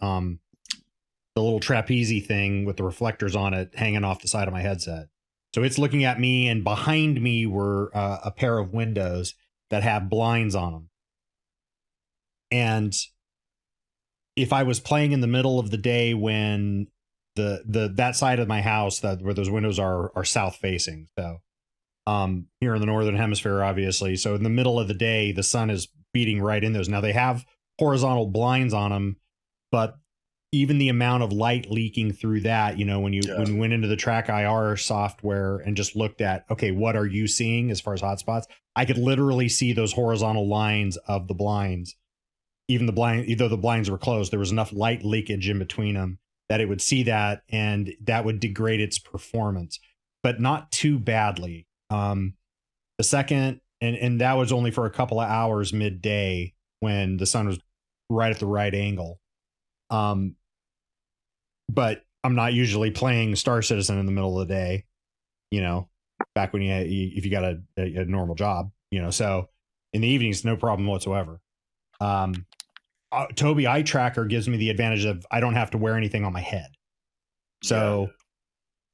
little trapeze thing with the reflectors on it hanging off the side of my headset. So it's looking at me, and behind me were a pair of windows that have blinds on them. And if I was playing in the middle of the day when that side of my house where those windows are south facing, so here in the northern hemisphere, obviously, so in the middle of the day the sun is beating right in those. Now they have horizontal blinds on them, but even the amount of light leaking through that, when you went into the Track IR software and just looked at, okay, what are you seeing as far as hotspots, I could literally see those horizontal lines of the blinds. Even though the blinds were closed, there was enough light leakage in between them that it would see that, and that would degrade its performance, but not too badly. The second, and that was only for a couple of hours midday when the sun was right at the right angle. But I'm not usually playing Star Citizen in the middle of the day, back when if you got a normal job, so in the evenings, no problem whatsoever. Tobii eye tracker gives me the advantage of I don't have to wear anything on my head. So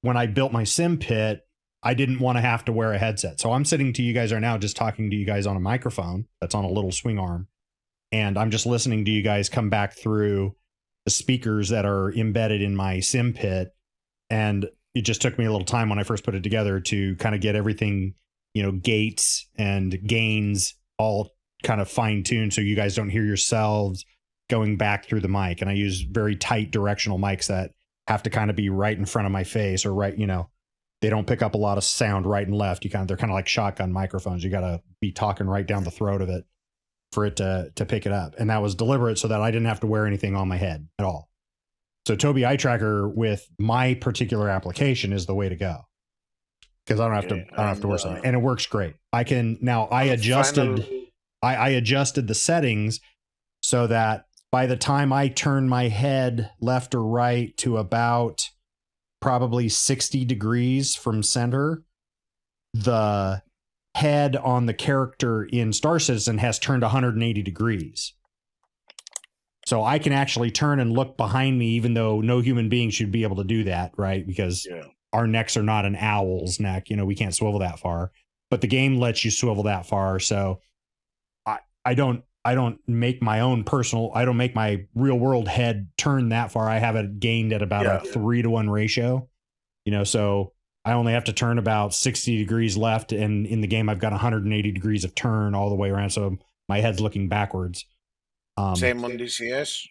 when I built my sim pit, I didn't want to have to wear a headset. So I'm sitting to you guys right now, just talking to you guys on a microphone that's on a little swing arm. And I'm just listening to you guys come back through the speakers that are embedded in my sim pit. And it just took me a little time when I first put it together to kind of get everything, gates and gains all kind of fine tuned so you guys don't hear yourselves going back through the mic. And I use very tight directional mics that have to kind of be right in front of my face or right, they don't pick up a lot of sound right and left. They're kind of like shotgun microphones. You got to be talking right down the throat of it for it to pick it up. And that was deliberate so that I didn't have to wear anything on my head at all. So Tobii Eye Tracker with my particular application is the way to go. Because I don't have to wear something. And it works great. I adjusted the settings so that by the time I turn my head left or right to about probably 60 degrees from center, the head on the character in Star Citizen has turned 180 degrees. So I can actually turn and look behind me, even though no human being should be able to do that, right? Because our necks are not an owl's neck. We can't swivel that far, but the game lets you swivel that far. So I don't make my own I don't make my real world head turn that far. I have it gained at about a 3-to-1 ratio, so I only have to turn about 60 degrees left. And in the game, I've got 180 degrees of turn all the way around. So my head's looking backwards. Same on DCS?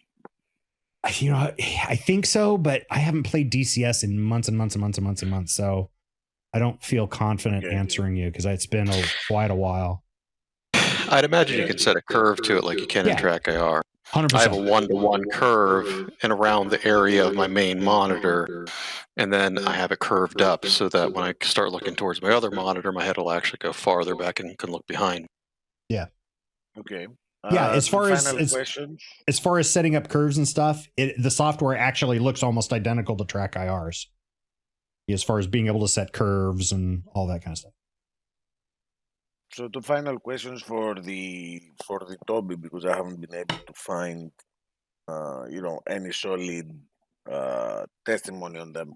I think so, but I haven't played DCS in months and months and months and months and months. So I don't feel confident answering you because it's been quite a while. I'd imagine you could set a curve to it like you can in Track IR. 100%. I have a 1-to-1 curve and around the area of my main monitor, and then I have it curved up so that when I start looking towards my other monitor, my head will actually go farther back and can look behind. Yeah. Okay. As far as setting up curves and stuff, the software actually looks almost identical to Track IR's as far as being able to set curves and all that kind of stuff. So the final questions for the Tobii, because I haven't been able to find any solid testimony on them.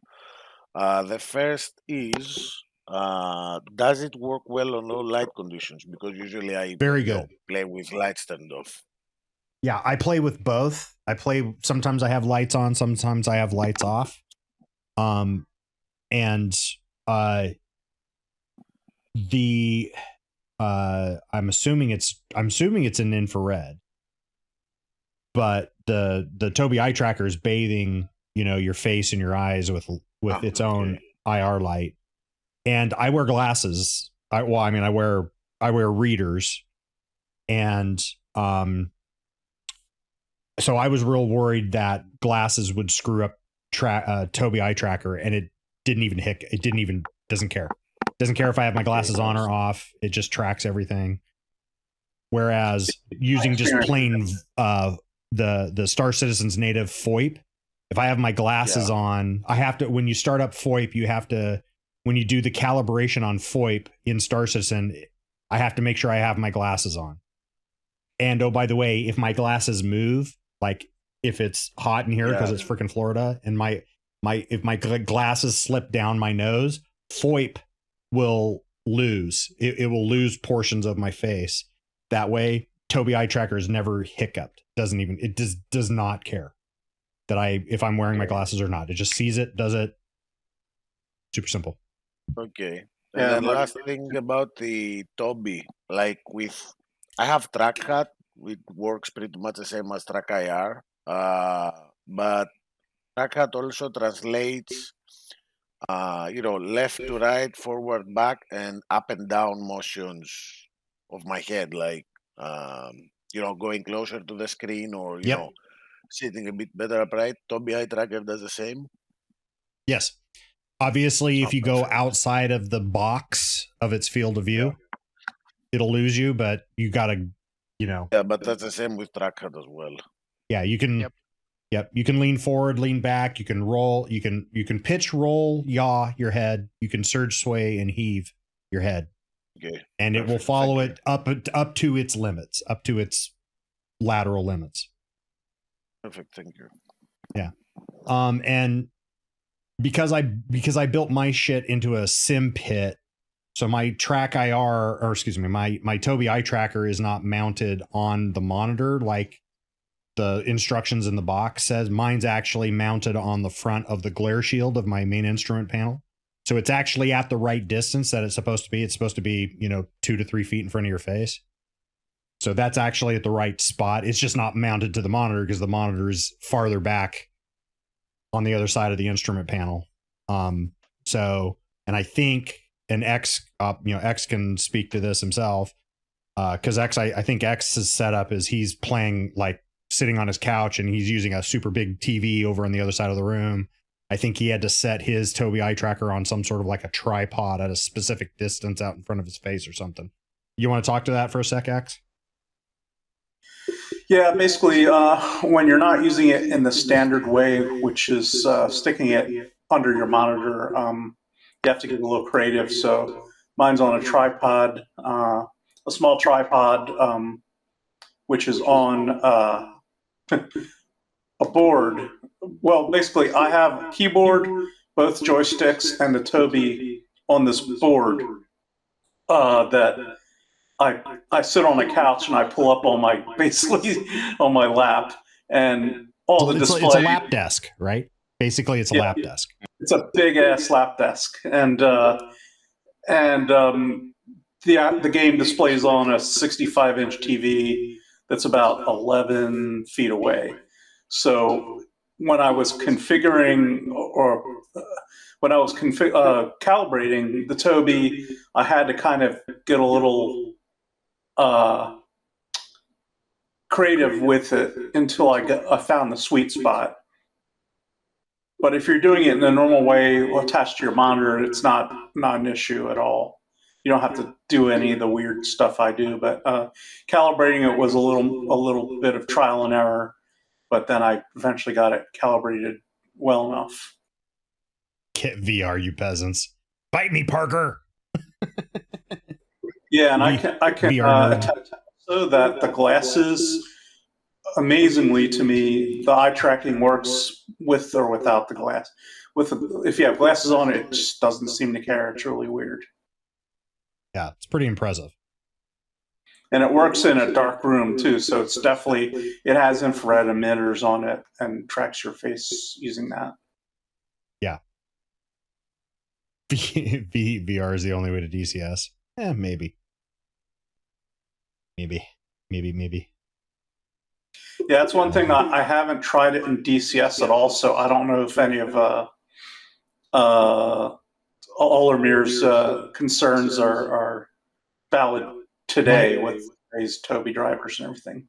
The first is, does it work well on all light conditions? Because usually I very good play with lights turned off. Yeah, I play with both. Sometimes I have lights on, sometimes I have lights off. I'm assuming it's an infrared, but the Tobii Eye Tracker is bathing, your face and your eyes with its own IR light. And I wear glasses. I wear readers, and so I was real worried that glasses would screw up Tobii Eye Tracker, and it didn't even hit. Doesn't care. Doesn't care if I have my glasses on or off. It just tracks everything. Whereas using just plain the Star Citizen's native FOIP, if I have my glasses on, I have to, when you start up FOIP, you have to, when you do the calibration on FOIP in Star Citizen, I have to make sure I have my glasses on. And oh, by the way, if my glasses move, like if it's hot in here because it's freaking Florida, and if my glasses slip down my nose, FOIP will lose. It will lose portions of my face. That way, Tobii Eye Tracker is never hiccuped. It does not care that if I'm wearing my glasses or not. It just sees it, does it. Super simple. Okay. And then last thing about the Tobii, I have TrackHat, which works pretty much the same as Track IR, but TrackHat also translates left to right, forward, back, and up and down motions of my head, going closer to the screen or, sitting a bit better upright. Tobii Eye Tracker does the same. Yes. Obviously, if you go outside of the box of its field of view, it'll lose you, but you got to, Yeah, but that's the same with TrackHat as well. Yeah, you can... Yep. You can lean forward, lean back. You can roll. You can pitch, roll, yaw your head. You can surge, sway, and heave your head. Okay. And it will follow it up to its limits, up to its lateral limits. Perfect. Thank you. Yeah. And because I built my shit into a sim pit, so my Track IR, or excuse me, my Tobii Eye Tracker is not mounted on the monitor like the instructions in the box says. Mine's actually mounted on the front of the glare shield of my main instrument panel. So it's actually at the right distance that it's supposed to be. It's supposed to be, 2 to 3 feet in front of your face. So that's actually at the right spot. It's just not mounted to the monitor because the monitor is farther back on the other side of the instrument panel. So, and I think, and X, X can speak to this himself, because I think X's setup is he's playing like sitting on his couch and he's using a super big TV over on the other side of the room. I think he had to set his Tobii eye tracker on some sort of like a tripod at a specific distance out in front of his face or something. You want to talk to that for a sec, X? Yeah, basically, when you're not using it in the standard way, which is sticking it under your monitor, you have to get a little creative. So mine's on a tripod, a small tripod, which is on a board. Well, basically, I have a keyboard, both joysticks, and the Tobii on this board that I sit on a couch and I pull up on my on my lap, and all the display. It's a lap desk, right? Basically, it's a lap desk. It's a big ass lap desk, and the game displays on a 65-inch TV that's about 11 feet away. So when I was configuring when I was calibrating the Tobii, I had to kind of get a little creative with it until I found the sweet spot. But if you're doing it in a normal way attached to your monitor, it's not an issue at all. You don't have to do any of the weird stuff I do. But calibrating it was a little bit of trial and error. But then I eventually got it calibrated well enough. Kit VR, you peasants! Bite me, Parker. Yeah, and I can attest so that the glasses, amazingly to me, the eye tracking works with or without the glass. If you have glasses on, it just doesn't seem to care. It's really weird. Yeah, it's pretty impressive. And it works in a dark room too, so it has infrared emitters on it and tracks your face using that. Yeah. VR is the only way to DCS. Maybe. Yeah, that's one thing I haven't tried it in DCS at all, so I don't know if any of Olamir's concerns are valid today with raised Tobii drivers and everything.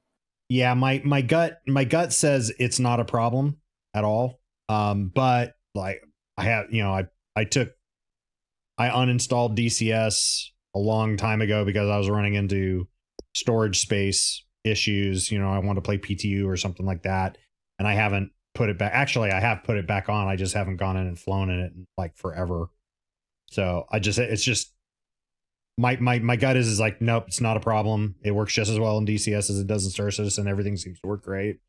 Yeah, my gut says it's not a problem at all. But like I uninstalled DCS a long time ago because I was running into storage space issues. I want to play PTU or something like that, and I haven't put it back. Actually, I have put it back on. I just haven't gone in and flown in it in like forever. So it's just my gut is like, nope, it's not a problem. It works just as well in DCS as it does in Star Citizen. Everything seems to work great.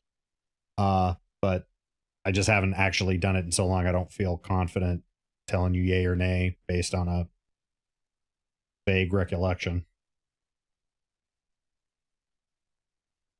But I just haven't actually done it in so long. I don't feel confident telling you yay or nay based on a vague recollection.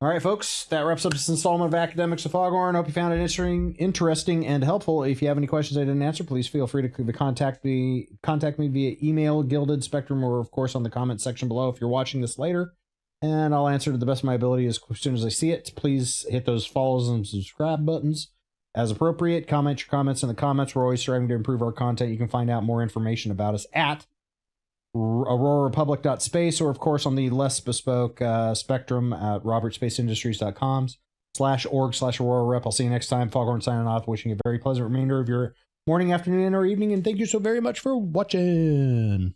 All right, folks, that wraps up this installment of Academics of Foghorn. Hope you found it interesting and helpful. If you have any questions I didn't answer, please feel free to contact me via email, Gilded Spectrum, or of course on the comment section below if you're watching this later. And I'll answer to the best of my ability as soon as I see it. Please hit those follows and subscribe buttons as appropriate. Comment your comments in the comments. We're always striving to improve our content. You can find out more information about us at aurorarepublic.space, or of course on the less bespoke spectrum at robertspaceindustries.com/org/Aurora Rep. I'll see you next time. Foghorn signing off, wishing you a very pleasant remainder of your morning, afternoon, or evening, and thank you so very much for watching.